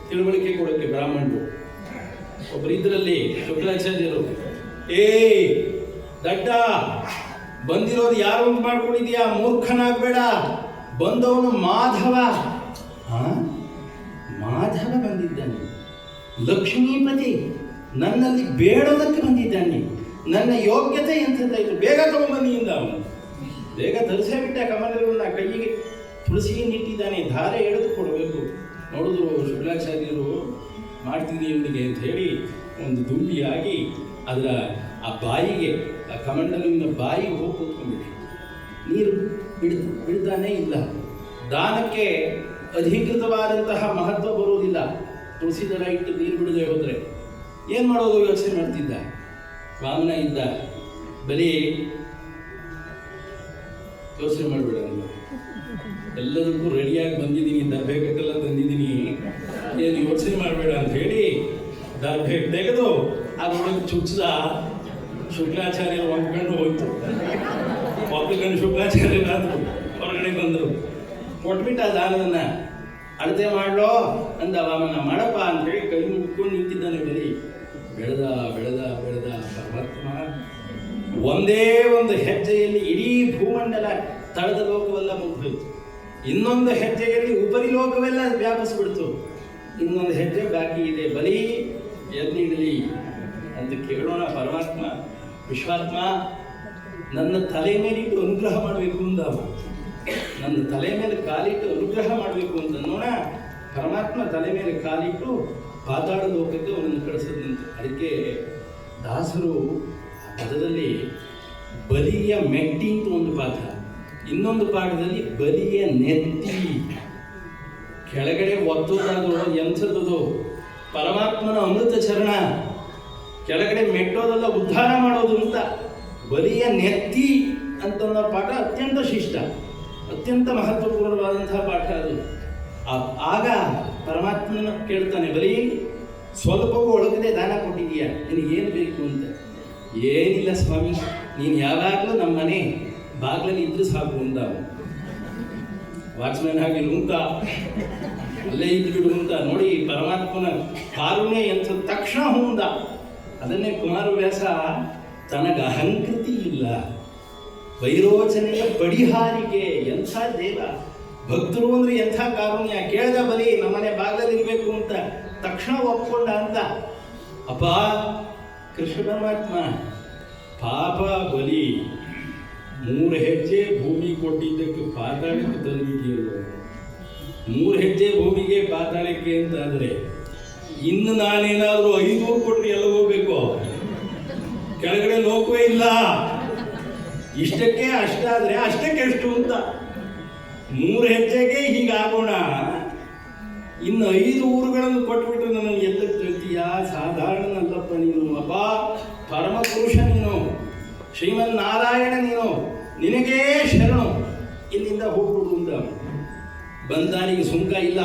ತಿಳುವಳಿಕೆ ಕೊಡೋಕ್ಕೆ ಬ್ರಾಹ್ಮಣರು. ಒಬ್ರು ಇದ್ರಲ್ಲಿ ಶುಕ್ಲಾಚಾರ್ಯರು. ದಡ್ಡ, ಬಂದಿರೋದು ಯಾರು ಅಂತ ಮಾಡ್ಕೊಂಡಿದ್ಯಾ? ಮೂರ್ಖನಾಗಬೇಡ. ಬಂದವನು ಮಾಧವ. ಮಾಧವ ಬಂದಿದ್ದಾನೆ, ಲಕ್ಷ್ಮೀಪತಿ. ನನ್ನಲ್ಲಿ ಬೇಡೋದಕ್ಕೆ ಬಂದಿದ್ದಾನೆ. ನನ್ನ ಯೋಗ್ಯತೆ ಎಂಥದ್ದಾಯಿತು? ಬೇಗ ತಗೊಂಬನ್ನಿ ಇಂದ. ಅವನು ಬೇಗ ತರಿಸೇ ಬಿಟ್ಟ. ಕಮಲಗಳನ್ನ ಕೈಗೆ ತುಳಸಿಯನ್ನಿಟ್ಟಿದ್ದಾನೆ. ಧಾರೆ ಎಳೆದು ಕೊಡಬೇಕು. ನೋಡಿದ್ರು ಶುಕ್ಲಾಚಾರ್ಯರು, ಮಾಡ್ತೀನಿ ಇವನಿಗೆ ಅಂತ ಹೇಳಿ ಒಂದು ದುಂಬಿಯಾಗಿ ಅದರ ಆ ಬಾಯಿಗೆ, ಆ ಕಮಂಡಲಿನ ಬಾಯಿಗೆ ಹೋಗಿ ಕೂತ್ಕೊಂಡ್ಬಿಟ್ಟು ನೀರು ಬಿಡ್ತಾನೇ ಇಲ್ಲ. ದಾನಕ್ಕೆ ಅಧಿಕೃತವಾದಂತಹ ಮಹತ್ವ ಬರುವುದಿಲ್ಲ. ತುಳಸಿ ದಳ ಇಟ್ಟು ನೀರು ಬಿಡದೆ ಹೋದರೆ ಏನು ಮಾಡೋದು ಯೋಚನೆ ಮಾಡ್ತಿದ್ದ. ವಾಮನ ಇದ್ದ. ಬಲಿ, ಯೋಚನೆ ಮಾಡಬೇಡ, ಎಲ್ಲದಕ್ಕೂ ರೆಡಿಯಾಗಿ ಬಂದಿದ್ದೀನಿ, ದರ್ಭೆಗೆಲ್ಲ ತಂದಿದ್ದೀನಿ, ಏನು ಯೋಚನೆ ಮಾಡಬೇಡ ಅಂತ ಹೇಳಿ ದರ್ಭೆ ತೆಗೆದು ಅದರೊಳಗೆ ಚುಚ್ಚಿದ. ಶುಕ್ಲಾಚಾರ್ಯರು ಒಪ್ಕೊಂಡು ಹೋಯ್ತು. ಒಪ್ಪಿಕೊಂಡು ಶುಕ್ಲಾಚಾರ್ಯರಾದರು, ಹೊರಗಡೆ ಬಂದರು. ಕೊಟ್ಬಿಟ್ಟ ದಾನವನ್ನ. ಅಳತೆ ಮಾಡಲೋ ಅಂದ ವಾಮನ. ಮಾಡಪ್ಪ ಅಂತ ಹೇಳಿ ಕೈ ಮುಟ್ಕೊಂಡು ನಿಂತಿದ್ದಾನೆ ಬಲಿ. ಬೆಳೆದ ಪರಮಾತ್ಮ ಒಂದೇ ಒಂದು ಹೆಜ್ಜೆಯಲ್ಲಿ ಇಡೀ ಭೂಮಂಡಲ, ತಳದ ಲೋಕವೆಲ್ಲ ಮುಗಿದೋಯ್ತು. ಇನ್ನೊಂದು ಹೆಜ್ಜೆಯಲ್ಲಿ ಉಪರಿ ಲೋಕವೆಲ್ಲ ವ್ಯಾಪಿಸ್ಬಿಡ್ತು. ಇನ್ನೊಂದು ಹೆಜ್ಜೆ ಬಾಕಿ ಇದೆ. ಬಲಿ ಎಲ್ಲಿಡಲಿ ಅಂತ ಕೇಳೋಣ. ಪರಮಾತ್ಮ ವಿಶ್ವಾತ್ಮ ನನ್ನ ತಲೆ ಮೇಲಿಟ್ಟು ಅನುಗ್ರಹ ಮಾಡಬೇಕು ಅಂದ. ನನ್ನ ತಲೆ ಮೇಲೆ ಕಾಲಿಟ್ಟು ಅನುಗ್ರಹ ಮಾಡಬೇಕು ಅಂತ ನೋಡ. ಪರಮಾತ್ಮ ತಲೆ ಮೇಲೆ ಕಾಲಿಟ್ಟು ಪಾತಾಳ ಲೋಕಕ್ಕೆ ಅವನನ್ನು ಕಳಿಸದಂತೆ. ಅದಕ್ಕೆ ದಾಸರು ಪದದಲ್ಲಿ ಬಲಿಯ ಮೆಟ್ಟಿ ಅಂತ ಒಂದು ಪಾಠ, ಇನ್ನೊಂದು ಪಾಠದಲ್ಲಿ ಬಲಿಯ ನೆತ್ತಿ. ಕೆಳಗಡೆ ಒತ್ತೋದಾದ್ರು ಎಂಥದ್ದು? ಪರಮಾತ್ಮನ ಅಮೃತ ಚರಣ. ಕೆಳಗಡೆ ಮೆಟ್ಟೋದೆಲ್ಲ ಉದ್ಧಾರ ಮಾಡೋದು ಅಂತ. ಬಲಿಯ ನೆತ್ತಿ ಅಂತ ಪಾಠ ಅತ್ಯಂತ ಶಿಷ್ಟ, ಅತ್ಯಂತ ಮಹತ್ವಪೂರ್ಣವಾದಂತಹ ಪಾಠ ಅದು. ಆಗ ಪರಮಾತ್ಮನ ಕೇಳ್ತಾನೆ, ಬಲಿ ಸ್ವಲ್ಪವೂ ಒಳಗದೆ ದಾನ ಕೊಟ್ಟಿದೀಯಾ, ನಿನಗೇನು ಬೇಕು ಅಂತ. ಏನಿಲ್ಲ ಸ್ವಾಮಿ, ನೀನು ಯಾವಾಗಲೂ ನಮ್ಮ ಮನೆ ಬಾಗಿಲಲ್ಲಿ ಇದ್ರೂ ಸಾಕು ಅಂದ. ವಾಚ್ಮ್ಯಾನ್ ಹಾಗೆ ಉಂಟ, ಅಲ್ಲೇ ಇದ್ಬಿಡು ಅಂತ. ನೋಡಿ ಪರಮಾತ್ಮನ ಕಾರುಣ್ಯ ಎಂಥ ತಕ್ಷಣ ಹುಂದ. ಅದನ್ನೇ ಕುಮಾರವ್ಯಾಸ ತನಗ ಅಹಂಕೃತಿ ಇಲ್ಲ, ವೈರೋಚನೆಯ ಬಡಿಹಾರಿಕೆ. ಎಂಥ ದೇವ ಭಕ್ತರು ಅಂದ್ರೆ ಎಂಥ ಕಾರುಣ್ಯ. ಕೇಳ್ದ ಬಲಿ ನಮ್ಮನೆ ಬಾಗಿಲಲ್ಲಿ ಇರಬೇಕು ಅಂತ, ತಕ್ಷಣ ಒಪ್ಕೊಂಡ ಅಂತ. ಅಪ್ಪ ಕೃಷ್ಣ ಪರಮಾತ್ಮ, ಪಾಪ ಬಲಿ 3 ಹೆಜ್ಜೆ ಭೂಮಿ ಕೊಟ್ಟಿದ್ದಕ್ಕೆ ಪಾತಾಳಕ್ಕೆ ತಂದುಬಿಟ್ಟಿಯಲ್ಲೋ. 3 ಹೆಜ್ಜೆ ಭೂಮಿಗೆ ಪಾತಾಳಕ್ಕೆ ಅಂತ ಆದರೆ ಇನ್ನು ನಾನೇನಾದರೂ 5 ಕೊಟ್ಟರೆ ಎಲ್ಲ ಹೋಗ್ಬೇಕು. ಕೆಳಗಡೆ ಲೋಕವೇ ಇಲ್ಲ. ಇಷ್ಟಕ್ಕೆ ಅಷ್ಟಾದರೆ ಅಷ್ಟಕ್ಕೆ ಎಷ್ಟು ಅಂತ 3 ಹೆಜ್ಜೆಗೆ ಹೀಗಾಗೋಣ. ಇನ್ನು 5 ಊರುಗಳನ್ನು ಕೊಟ್ಬಿಟ್ಟು ನನ್ನನ್ನು ಎತ್ತಕ್ಕೆ ತರ್ತೀಯ? ಸಾಧಾರಣನಲ್ಲಪ್ಪ ನೀನು. ಅಪ್ಪ ಪರಮ ಪುರುಷ ನೀನು, ಶ್ರೀಮನ್ನಾರಾಯಣ ನೀನು, ನಿನಗೇ ಶರಣು, ಇಲ್ಲಿಂದ ಹೋಗ್ಬಿಡು ಅಂತ. ಬಂದಾನಿಗೆ ಸುಂಕ ಇಲ್ಲ,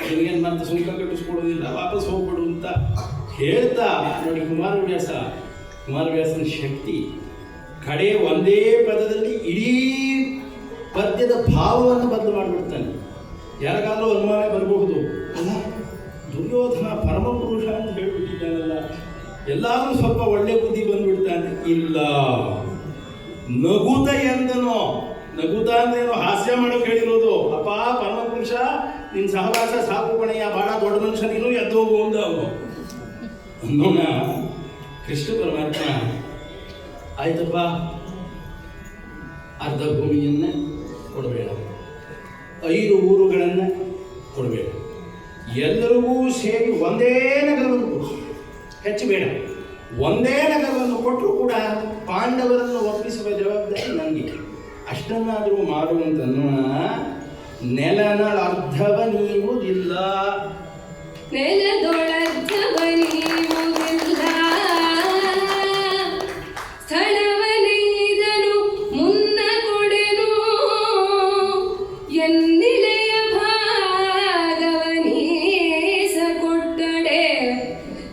ನಿನಗೇನು ಮತ್ತೆ ಸುಂಕ ಕಟ್ಟಿಸ್ಕೊಡೋದಿಲ್ಲ, ವಾಪಸ್ ಹೋಗ್ಬಿಡು ಅಂತ ಹೇಳ್ತಾ. ನೋಡಿ ಕುಮಾರವ್ಯಾಸನ ಶಕ್ತಿ. ಕಡೆ ಒಂದೇ ಪದದಲ್ಲಿ ಇಡೀ ಪದ್ಯದ ಭಾವವನ್ನು ಬದಲು ಮಾಡಿಬಿಡ್ತಾನೆ. ಯಾರಿಗಾದ್ರೂ ಅನುಮಾನ ಬರಬಹುದು, ಅಲ್ಲ ದುರ್ಯೋಧನ ಪರಮಪುರುಷ ಅಂತ ಹೇಳ್ಬಿಟ್ಟಿದ್ದಾನಲ್ಲ, ಎಲ್ಲಾದ್ರೂ ಸ್ವಲ್ಪ ಒಳ್ಳೆ ಬುದ್ಧಿ ಬಂದ್ಬಿಡ್ತಾನೆ. ಇಲ್ಲ, ನಗುತ ಎಂದನು. ನಗುತ ಅಂದ್ರೇನು? ಹಾಸ್ಯ ಮಾಡೋಕೆ ಹೇಳಿರೋದು. ಅಪ್ಪ ಪರಮಪುರುಷ, ನಿನ್ನ ಸಹವಾಸ ಸಾಕು ಕಣಯ್ಯ, ಬಹಳ ದೊಡ್ಡ ಮನುಷ್ಯ ನೀನು, ಎದ್ದೋಗು ಅಂದ ಅವನು. ಅನ್ನೋಣ ಕೃಷ್ಣ ಪರಮಾತ್ಮ ಆಯ್ತಪ್ಪ, ಅರ್ಧ ಭೂಮಿಯನ್ನ ಕೊಡಬೇಡ, 5 ಊರುಗಳನ್ನು ಕೊಡಬೇಡ, ಎಲ್ಲರಿಗೂ ಸೇರಿ ಒಂದೇ ನಗರವನ್ನು ಕೊಡು, ಹೆಚ್ಚು ಬೇಡ, ಒಂದೇ ನಗರವನ್ನು ಕೊಟ್ಟರು ಕೂಡ ಪಾಂಡವರನ್ನು ಒಪ್ಪಿಸುವ ಜವಾಬ್ದಾರಿ ನನಗೆ. ಅಷ್ಟನ್ನಾದರೂ ಮಾಡುವಂತ ನೆಲನ ಅರ್ಧವ ನೀವುದಿಲ್ಲ, ನೆಲದೊಳರ್ಧವ ನೀವುದಿಲ್ಲ, ಸ್ಥಳವನೈದನು ಮುನ್ನ ಕೊಡೆನು, ಎನ್ನಿಲೆಯ ಭಾಗವನೀಸ ಕೊಟ್ಟಡೆ,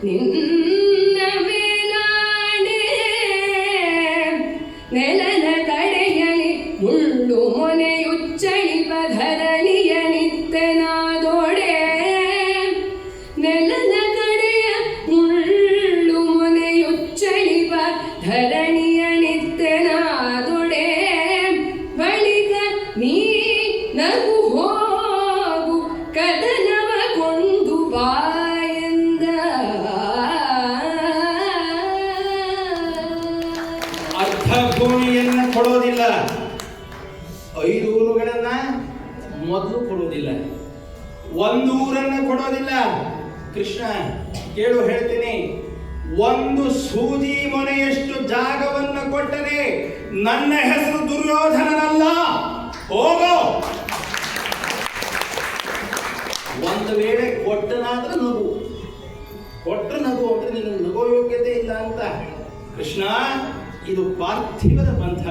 ನಿನ್ನ ಮೇಲಾಣೆ, ನೆಲನ ಕಡೆಯಲಿ ಮುಳ್ಳು ಮೊನೆಯುಚ್ಚಳಿಪ ಧರಣಿಯ ನಿತ್ಯನಾದೊಡೆ, ನೆಲನ ಕಡೆಯ ಮುಳ್ಳು ಮೊನೆಯುಚ್ಚಳಿಪ ಧರಣಿಯ ನಿತ್ಯನಾದೊಡೆ, ಬಳಿಕ ನೀ ನಗು ಹೋಗು ಕದನವ ಕೊಂಡು ಬಾಯಂದ. ಅರ್ಧ ಭೂಮಿಯನ್ನ ಕೊಡೋದಿಲ್ಲ, 5 ಊರುಗಳನ್ನ ಮೊದಲು ಕೊಡೋದಿಲ್ಲ, 1 ಊರನ್ನ ಕೊಡೋದಿಲ್ಲ. ಕೃಷ್ಣ ಕೇಳು ಹೇಳ್ತೀನಿ, 1 ಸೂಜಿ ಮೊನೆಯಷ್ಟು ಜಾಗವನ್ನು ಕೊಟ್ಟರೆ ನನ್ನ ಹೆಸರು ದುರ್ಯೋಧನನಲ್ಲ, ಹೋಗೋ. ಒಂದು ವೇಳೆ ಕೊಟ್ಟನಾದ್ರೆ ನಗು, ಕೊಟ್ಟರೆ ನಗು ಅಂದ್ರೆ ನಿನಗೆ ನಗೋ ಯೋಗ್ಯತೆ ಇಲ್ಲ ಅಂತ. ಕೃಷ್ಣ, ಇದು ಪಾರ್ಥಿವದ ಪಂಥ,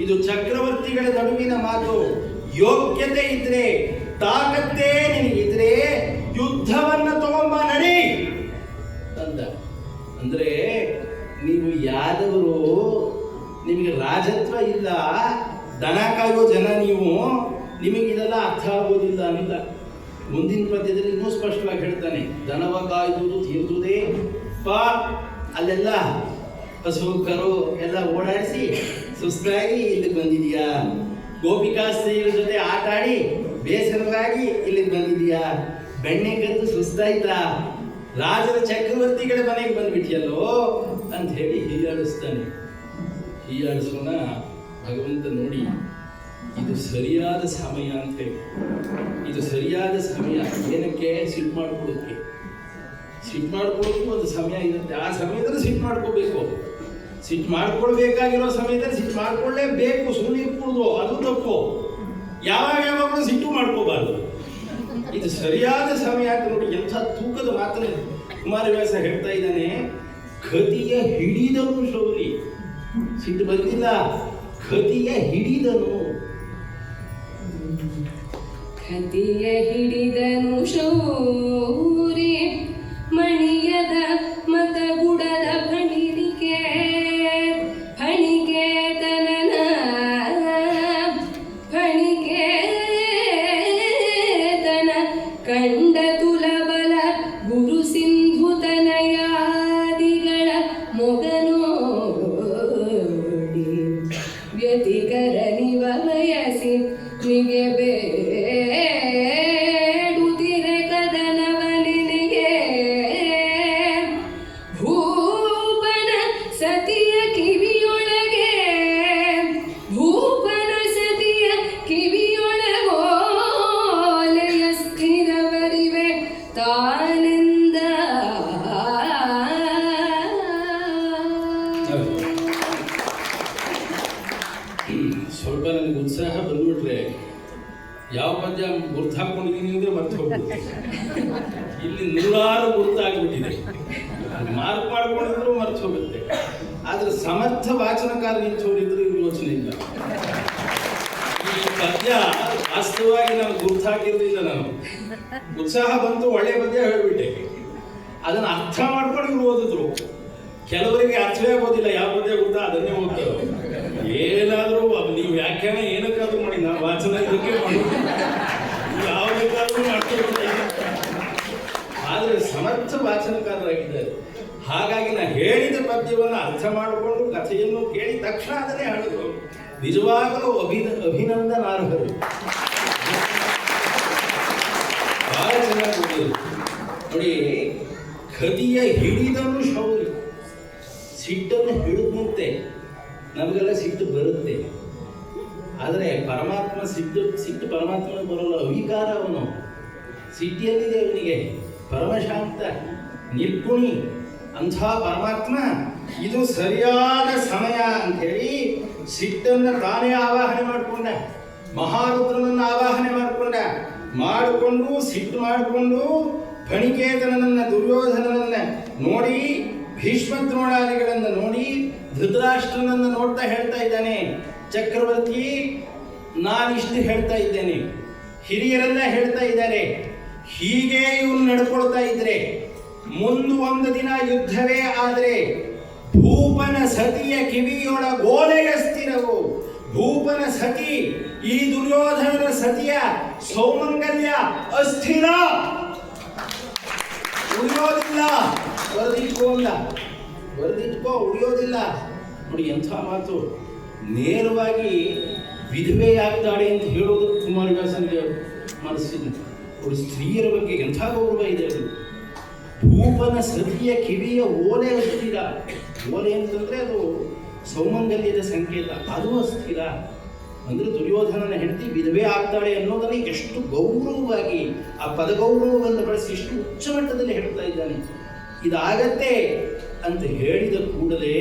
ಇದು ಚಕ್ರವರ್ತಿಗಳ ನಡುವಿನ ಮಾತು. ಯೋಗ್ಯತೆ ಇದ್ರೆ, ತಾಕತ್ತೇ ನಿನಗಿದ್ರೆ ಯುದ್ಧವನ್ನ ತಗೊಂಬ ನಡಿ ಅಂತ. ಅಂದ್ರೆ ನೀವು ಯಾದವರು, ನಿಮಗೆ ರಾಜತ್ವ ಇಲ್ಲ, ದನ ಕಾಯೋ ಜನ ನೀವು, ನಿಮಗೆ ಇದೆಲ್ಲ ಅರ್ಥ ಆಗೋದಿಲ್ಲ ಅಂತ. ಮುಂದಿನ ಪದ್ಯದಲ್ಲಿ ಇನ್ನೂ ಸ್ಪಷ್ಟವಾಗಿ ಹೇಳ್ತಾನೆ, ದನವ ಕಾಯ್ದುದು ತೀರ್ದುದೇ ಪಾ. ಅಲ್ಲೆಲ್ಲ ಹಸು ಕರು ಎಲ್ಲ ಓಡಾಡಿಸಿ ಸುಸ್ತಾಗಿ ಇಲ್ಲಿಗೆ ಬಂದಿದೀಯಾ, ಗೋಪಿಕಾ ಸ್ತ್ರೀಯರ ಜೊತೆ ಆಟ ಆಡಿ ಬೇಸರವಾಗಿ ಇಲ್ಲಿಗೆ ಬಂದಿದೀಯಾ, ಬೆಣ್ಣೆ ಕದ್ದು ಸುಸ್ತಾಯ್ತಾ, ರಾಜರ ಚಕ್ರವರ್ತಿಗಳ ಮನೆಗೆ ಬಂದ್ಬಿಟ್ಟಿಯಲ್ಲೋ ಅಂತ ಹೇಳಿ ಹೀಯಾಡಿಸ್ತಾನೆ. ಹೀಯಾಡಿಸೋಣ ಭಗವಂತ ನೋಡಿ, ಇದು ಸರಿಯಾದ ಸಮಯ ಅಂತ ಹೇಳಿ, ಇದು ಸರಿಯಾದ ಸಮಯ. ಏನಕ್ಕೆ? ಸಿಟ್ಟು ಮಾಡ್ಕೊಳ್ಳೋಕ್ಕೆ. ಸಿಟ್ಟು ಮಾಡ್ಕೊಳ್ಳೋಕ್ಕೂ ಒಂದು ಸಮಯ ಇರುತ್ತೆ, ಆ ಸಮಯದಲ್ಲಿ ಸಿಟ್ಟು ಮಾಡ್ಕೋಬೇಕು. ಸಿಟ್ಟು ಮಾಡ್ಕೊಳ್ಬೇಕಾಗಿರೋ ಸಮಯದಲ್ಲಿ ಸಿಟ್ಟು ಮಾಡ್ಕೊಳ್ಳೇಬೇಕು, ಸುಮ್ಮನೆ ಕೂಡುದು ಅದು ತಪ್ಪು. ಯಾವಾಗಲೂ ಸಿಟ್ಟು ಮಾಡ್ಕೋಬಾರ್ದು. ಇದು ಸರಿಯಾದ ಸಮಯ ಅಂತ ನೋಡಿ. ಎಂಥ ತೂಕದ ಮಾತನ್ನು ಕುಮಾರವ್ಯಾಸ ಹೇಳ್ತಾ ಇದ್ದಾನೆ. ಕತಿಯ ಹಿಡಿದನು ಶೌರಿ, ಸಿಟ್ಟು ಬಂದಿಲ್ಲ, ಕತಿಯ ಹಿಡಿದನು. ಕತಿಯ ಹಿಡಿದನು ಶೌರಿ, ಮಣಿಯದ ಮತಗುಡದ ಫಣಿಕೆ, ಫಣಿಕೇತನನ ಫಣಿಕೇತನ ಕಂಡ ತುಲಬಲ ಗುರು ಸಿಂಧುತನಯಾದಿಗಳ ಮೊಗನೋಡಿ, ವ್ಯತಿಕರ ನಿವ ಬಯಸಿ ನಿಗೆ ಬೇಡುತ್ತಿರೆ ಕದನವನಿಗೆ, ಭೂಪನ ಸತಿಯ ಕಿವಿಯೊಳಗೆ, ಭೂಪನ ಸತಿಯ ಕಿವಿಯೊಳಗೋಲೆಯ ಸ್ಥಿರವರಿವೆ ತಾನೆಂದ. ಸ್ವಲ್ಪ ನನಗೆ ಉತ್ಸಾಹ ಬಂದ್ಬಿಟ್ರೆ ಯಾವ ಪದ್ಯ ಗುರ್ತು ಹಾಕೊಂಡಿದ್ದೀನಿ ಅಂದ್ರೆ ಮರ್ತು ಹೋಗ್ಬಿಡುತ್ತೆ. ಇಲ್ಲಿ 100 ಗುರ್ತಾಗ್ಬಿಟ್ಟಿದೆ, ಮಾರ್ಕ್ ಮಾಡ್ಕೊಂಡಿದ್ರು ಮರ್ತು ಹೋಗುತ್ತೆ. ಆದ್ರೆ ಸಮರ್ಥ ವಾಚನಕಾರ ನಿಂತೋರಿದ್ರು ಯೋಚನೆ ಇಲ್ಲ. ಈ ಪದ್ಯ ವಾಸ್ತವವಾಗಿ ನಾನು ಗುರ್ತು ಹಾಕಿರ್ಲಿಲ್ಲ. ನಾನು ಉತ್ಸಾಹ ಬಂತು, ಒಳ್ಳೆ ಪದ್ಯ ಹೇಳ್ಬಿಟ್ಟೆ. ಅದನ್ನ ಅರ್ಥ ಮಾಡ್ಕೊಂಡು ಇವ್ರು ಓದಿದ್ರು. ಕೆಲವರಿಗೆ ಅರ್ಥವೇ ಆಗೋದಿಲ್ಲ, ಯಾವ ಪದ್ಯ ಗೊತ್ತಾ ಅದನ್ನೇ ಓದ್ತಾರೆ. ಏನಾದ್ರೂ ನೀವು ವ್ಯಾಖ್ಯಾನ ಏನಕ್ಕಾದ್ರೂ ಮಾಡಿ, ನಾವು ವಾಚನ ಇದಕ್ಕೆ ಮಾಡೋದು, ಯಾವ ಬೇಕಾದ್ರೂ ಮಾಡ್ತೀವಿ. ವಾಚನಕಾರರಾಗಿದ್ದಾರೆ. ಹಾಗಾಗಿ ನಾ ಹೇಳಿದ ಪದ್ಯವನ್ನು ಅರ್ಥ ಮಾಡಿಕೊಂಡು ಕಥೆಯನ್ನು ಕೇಳಿ ತಕ್ಷಣ ಅದನ್ನೇ ಹೇಳಿದ್ರು. ನಿಜವಾಗಲೂ ಅಭಿನಂದನಾರ್ಹರು. ಬಹಳ ಚೆನ್ನಾಗಿ ಓದಿದ್ರು ನೋಡಿ. ಕದಿಯ ಹಿಡಿದನು ಶೌರ್ಯ. ಸಿಟ್ಟನ್ನು ಹಿಡಿದಂತೆ ನಮಗೆಲ್ಲ ಸಿಟ್ಟು ಬರುತ್ತೆ, ಆದರೆ ಪರಮಾತ್ಮ ಸಿಟ್ಟು ಪರಮಾತ್ಮನ ಬರೋಲ್ಲ. ಅವಿಕಾರ ಅವನು. ಸಿಟ್ಟಿಯಲ್ಲಿದೆ ಅವನಿಗೆ. ಪರಮಶಾಂತ ನಿರ್ಗುಣಿ ಅಂಥ ಪರಮಾತ್ಮ ಇದು ಸರಿಯಾದ ಸಮಯ ಅಂಥೇಳಿ ಸಿಟ್ಟನ್ನು ತಾನೇ ಆವಾಹನೆ ಮಾಡಿಕೊಂಡ. ಮಹಾರುದ್ರನನ್ನು ಆವಾಹನೆ ಮಾಡಿಕೊಂಡು ಸಿಟ್ಟು ಮಾಡಿಕೊಂಡು ಫಣಿಕೇತನನ್ನ ದುರ್ಯೋಧನನನ್ನ ನೋಡಿ, ಭೀಷ್ಮದ್ರೋಣಾದಿಗಳನ್ನು ನೋಡಿ, ಧೃತರಾಷ್ಟ್ರನನ್ನು ನೋಡ್ತಾ ಹೇಳ್ತಾ ಇದ್ದಾನೆ, ಚಕ್ರವರ್ತಿ ನಾನಿಷ್ಟು ಹೇಳ್ತಾ ಇದ್ದೇನೆ, ಹಿರಿಯರೆಲ್ಲ ಹೇಳ್ತಾ ಇದ್ದಾರೆ, ಹೀಗೆ ಇವ್ರು ನಡ್ಕೊಳ್ತಾ ಇದ್ರೆ ಮುಂದೆ ಒಂದು ದಿನ ಯುದ್ಧವೇ ಆದರೆ ಭೂಪನ ಸತಿಯ ಕಿವಿಯೊಳಗೋಲೆಯ ಸ್ಥಿರವು. ಭೂಪನ ಸತಿ, ಈ ದುರ್ಯೋಧನನ ಸತಿಯ ಸೌಮಂಗಲ್ಯ ಅಸ್ಥಿರ, ಉಳಿಯೋದಿಲ್ಲ. ಬರೆದಿಟ್ಕೋ ಉಳಿಯೋದಿಲ್ಲ. ನೋಡಿ ಎಂಥ ಮಾತು. ನೇರವಾಗಿ ವಿಧವೆಯಾಗ್ತಾಳೆ ಅಂತ ಹೇಳೋದು ಕುಮಾರವ್ಯಾಸನಿಗೆ ಮನಸ್ಸಿದೆ. ಅವರು ಸ್ತ್ರೀಯರ ಬಗ್ಗೆ ಎಂಥ ಗೌರವ ಇದೆ. ಅದು ಭೂಪನ ಸತಿಯ ಕಿವಿಯ ಓಲೆ ಅಸ್ಥಿರ. ಓಲೆ ಅಂತಂದ್ರೆ ಅದು ಸೌಮಂಗಲ್ಯದ ಸಂಕೇತ. ಅದು ಅಸ್ಥಿರ ಅಂದ್ರೆ ದುರ್ಯೋಧನನ ಹೆಂಡತಿ ವಿಧವೆ ಆಗ್ತಾಳೆ ಅನ್ನೋದನ್ನು ಎಷ್ಟು ಗೌರವವಾಗಿ ಆ ಪದಗೌರವವನ್ನು ಬಳಸಿ ಎಷ್ಟು ಉಚ್ಚ ಮಟ್ಟದಲ್ಲಿ ಹೇಳ್ತಾ ಇದ್ದಾನೆ. ಇದಾಗತ್ತೆ ಅಂತ ಹೇಳಿದ ಕೂಡಲೇ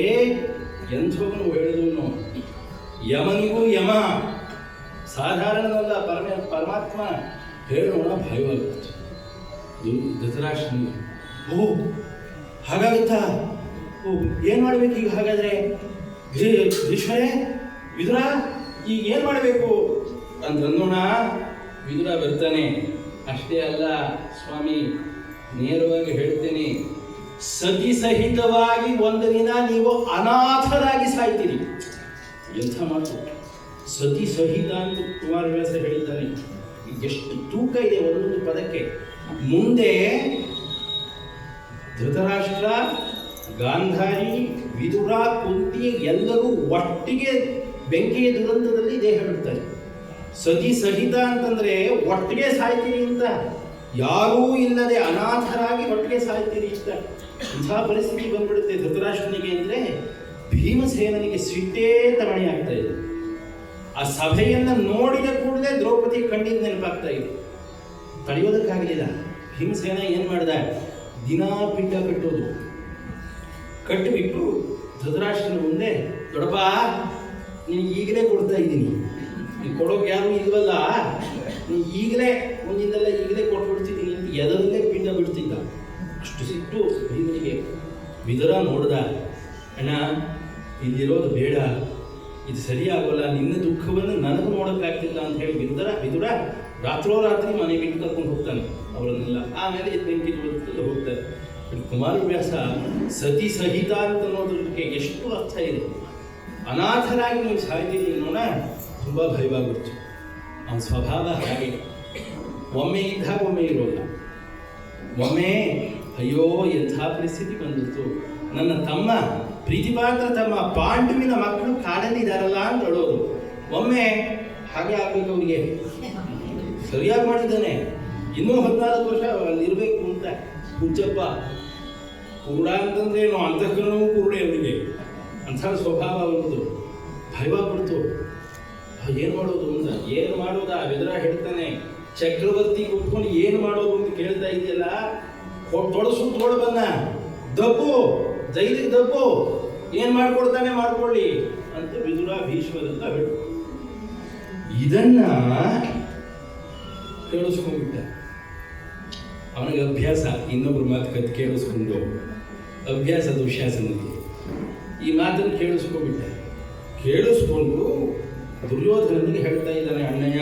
ಎಂಥವನು ಹೇಳಿದವನು, ಯಮನಿಗೂ ಯಮ ಸಾಧಾರಣವಲ್ಲ. ಪರಮಾತ್ಮ ಹೇಳೋಣ ಭಯವಾಗುತ್ತೆ. ಧೃತರಾಷ್ಟ್ರನಿಗೆ ಓ ಹಾಗಾಗುತ್ತಾ? ಓ ಏನು ಮಾಡಬೇಕು ಈಗ? ಹಾಗಾದರೆ ಈಶ್ವರೇ, ವಿದುರ ಈಗ ಏನು ಮಾಡಬೇಕು ಅಂತಂದೋಣ. ವಿದುರ ಬರ್ತಾನೆ. ಅಷ್ಟೇ ಅಲ್ಲ ಸ್ವಾಮಿ, ನೇರವಾಗಿ ಹೇಳ್ತೇನೆ, ಸತಿ ಸಹಿತವಾಗಿ ಒಂದು ದಿನ ನೀವು ಅನಾಥರಾಗಿ ಸಾಯ್ತೀರಿ. ಎಂಥ ಮಾತು! ಸತಿ ಸಹಿತ ಅಂತ ಕುಮಾರವ್ಯಾಸ ಹೇಳಿದ್ದಾನೆ. ಎಷ್ಟು ತೂಕ ಇದೆ ಒಂದೊಂದು ಪದಕ್ಕೆ. ಮುಂದೆ ಧೃತರಾಷ್ಟ್ರ, ಗಾಂಧಾರಿ, ವಿದುರ, ಕುಂತಿ ಎಲ್ಲರೂ ಒಟ್ಟಿಗೆ ಬೆಂಕಿಯ ದುರಂತದಲ್ಲಿ ದೇಹ ಬಿಡ್ತಾರೆ. ಸತಿ ಸಹಿತ ಅಂತಂದ್ರೆ ಒಟ್ಟಿಗೆ ಸಾಯ್ತೀರಿ ಅಂತ, ಯಾರೂ ಇಲ್ಲದೆ ಅನಾಥರಾಗಿ ಒಟ್ಟಿಗೆ ಸಾಯ್ತೀರಿ ಅಂತ. ಇಂಥ ಪರಿಸ್ಥಿತಿ ಬಂದ್ಬಿಡುತ್ತೆ ಧೃತರಾಷ್ಟ್ರನಿಗೆ. ಅಂದರೆ ಭೀಮಸೇನನಿಗೆ ಸಿಟ್ಟೇ ತಮಣಿ ಆಗ್ತಾ ಇದೆ. ಆ ಸಭೆಯನ್ನು ನೋಡಿದ ಕೂಡಲೇ ದ್ರೌಪದಿ ಕಣ್ಣಿಗೆ ನೆನಪಾಗ್ತಾ ಇದೆ. ತಡೆಯೋದಕ್ಕಾಗಲಿಲ್ಲ. ಭೀಮಸೇನ ಏನು ಮಾಡ್ದ? ದಿನಾ ಪಿಂಡ ಕಟ್ಟೋದು. ಕಟ್ಟಿಬಿಟ್ಟು ಧೃತರಾಷ್ಟ್ರನ ಮುಂದೆ, ದೊಡ್ಡಪ್ಪ ನೀನು ಈಗಲೇ ಕೊಡ್ತಾ ಇದ್ದೀನಿ, ನೀನು ಕೊಡೋಕೆ ಯಾರು ಇಲ್ವಲ್ಲ, ನೀನು ಈಗಲೇ ಮುಂದಿಂದೆಲ್ಲ ಈಗಲೇ ಕೊಟ್ಬಿಡ್ತಿದ್ದೀನಿ ಅಂತ ಎದರಲ್ಲೇ ಪಿಂಡ ಬಿಡ್ತಿದ್ದ. ಅಷ್ಟು ಸಿಟ್ಟು ಭೀಮನಿಗೆ. ವಿದುರ ನೋಡ್ದ, ಅಣ್ಣ ಇಲ್ಲಿರೋದು ಬೇಡ, ಇದು ಸರಿಯಾಗೋಲ್ಲ, ನಿನ್ನ ದುಃಖವನ್ನು ನನಗೂ ನೋಡೋಕ್ಕಾಗ್ತಿಲ್ಲ ಅಂತ ಹೇಳಿ ವಿದುರ ರಾತ್ರೋರಾತ್ರಿ ಮನೆ ಬಿಟ್ಟು ಕರ್ಕೊಂಡು ಹೋಗ್ತಾನೆ ಅವರನ್ನೆಲ್ಲ. ಆಮೇಲೆ ಬೆಂಕಿ ಹೋಗ್ತಾರೆ. ಕುಮಾರವ್ಯಾಸ ಸತಿ ಸಹಿತ ಅಂತ ಅನ್ನೋದಕ್ಕೆ ಎಷ್ಟು ಅರ್ಥ ಇದೆ. ಅನಾಥರಾಗಿ ನೀವು ಸಾಯ್ತೀರಿ ಅನ್ನೋಣ ತುಂಬ ಭಯವಾಗುತ್ತೆ. ಅವನ ಸ್ವಭಾವ ಹಾಗೆ. ಒಮ್ಮೆ ಇದ್ದಾಗ ಒಮ್ಮೆ ಇರೋಲ್ಲ. ಒಮ್ಮೆ ಅಯ್ಯೋ ಎಂಥ ಪರಿಸ್ಥಿತಿ ಬಂದಿತ್ತು, ನನ್ನ ತಮ್ಮ ಪ್ರೀತಿಪಾತ್ರ ತಮ್ಮ ಪಾಂಡುವಿನ ಮಕ್ಕಳು ಕಾಡಲ್ಲಿದ್ದಾರಲ್ಲ ಅಂತ ಹೇಳೋದು. ಒಮ್ಮೆ ಹಾಗೆ ಆಗ್ಬೇಕು ಅವನಿಗೆ. ಸರಿಯಾಗಿ ಮಾಡಿದ್ದಾನೆ. ಇನ್ನೂ 14 ವರ್ಷ ಅಲ್ಲಿರಬೇಕು ಅಂತ. ಹುಚ್ಚಪ್ಪ ಕುರುಡ ಅಂತಂದ್ರೇನು, ಅಂತಃಕರಣವೂ ಕುರುಡೆ ಅವನಿಗೆ. ಅಂಥ ಸ್ವಭಾವ ಅವನದು. ಭಯವಾಗ್ಬಿಡ್ತು. ಏನು ಮಾಡೋದು ಅಂತ. ಏನು ಮಾಡೋದ? ವಿದುರ ಹೇಳ್ತಾನೆ, ಚಕ್ರವರ್ತಿ ಕೂತ್ಕೊಂಡು ಏನು ಮಾಡೋದು ಅಂತ ಕೇಳ್ತಾ ಇದೆಯಲ್ಲ, ತೊಡಸು ಬನ್ನ ದಬ್ಬು, ಜೈಲಿಗೆ ದಬ್ಬು, ಏನು ಮಾಡ್ಕೊಡ್ತಾನೆ ಮಾಡ್ಕೊಳ್ಳಿ ಅಂತ ವಿದುರ ಭೀಷ್ಮರಂತ ಹೇಳು. ಇದನ್ನ ಕೇಳಿಸ್ಕೊಂಡ್ಬಿಟ್ಟ. ಅವನಿಗೆ ಅಭ್ಯಾಸ, ಇನ್ನೊಬ್ರು ಮಾತು ಕೇಳಿಸ್ಕೊಂಡು ಅಭ್ಯಾಸ ದುಶ್ಯಾಸನಿಗೆ. ಈ ಮಾತನ್ನು ಕೇಳಿಸ್ಕೊಂಡ್ಬಿಟ್ಟ. ಕೇಳಿಸ್ಕೊಂಡು ದುರ್ಯೋಧನನಿಗೆ ಹೇಳ್ತಾ ಇದ್ದಾನೆ, ಅಣ್ಣಯ್ಯ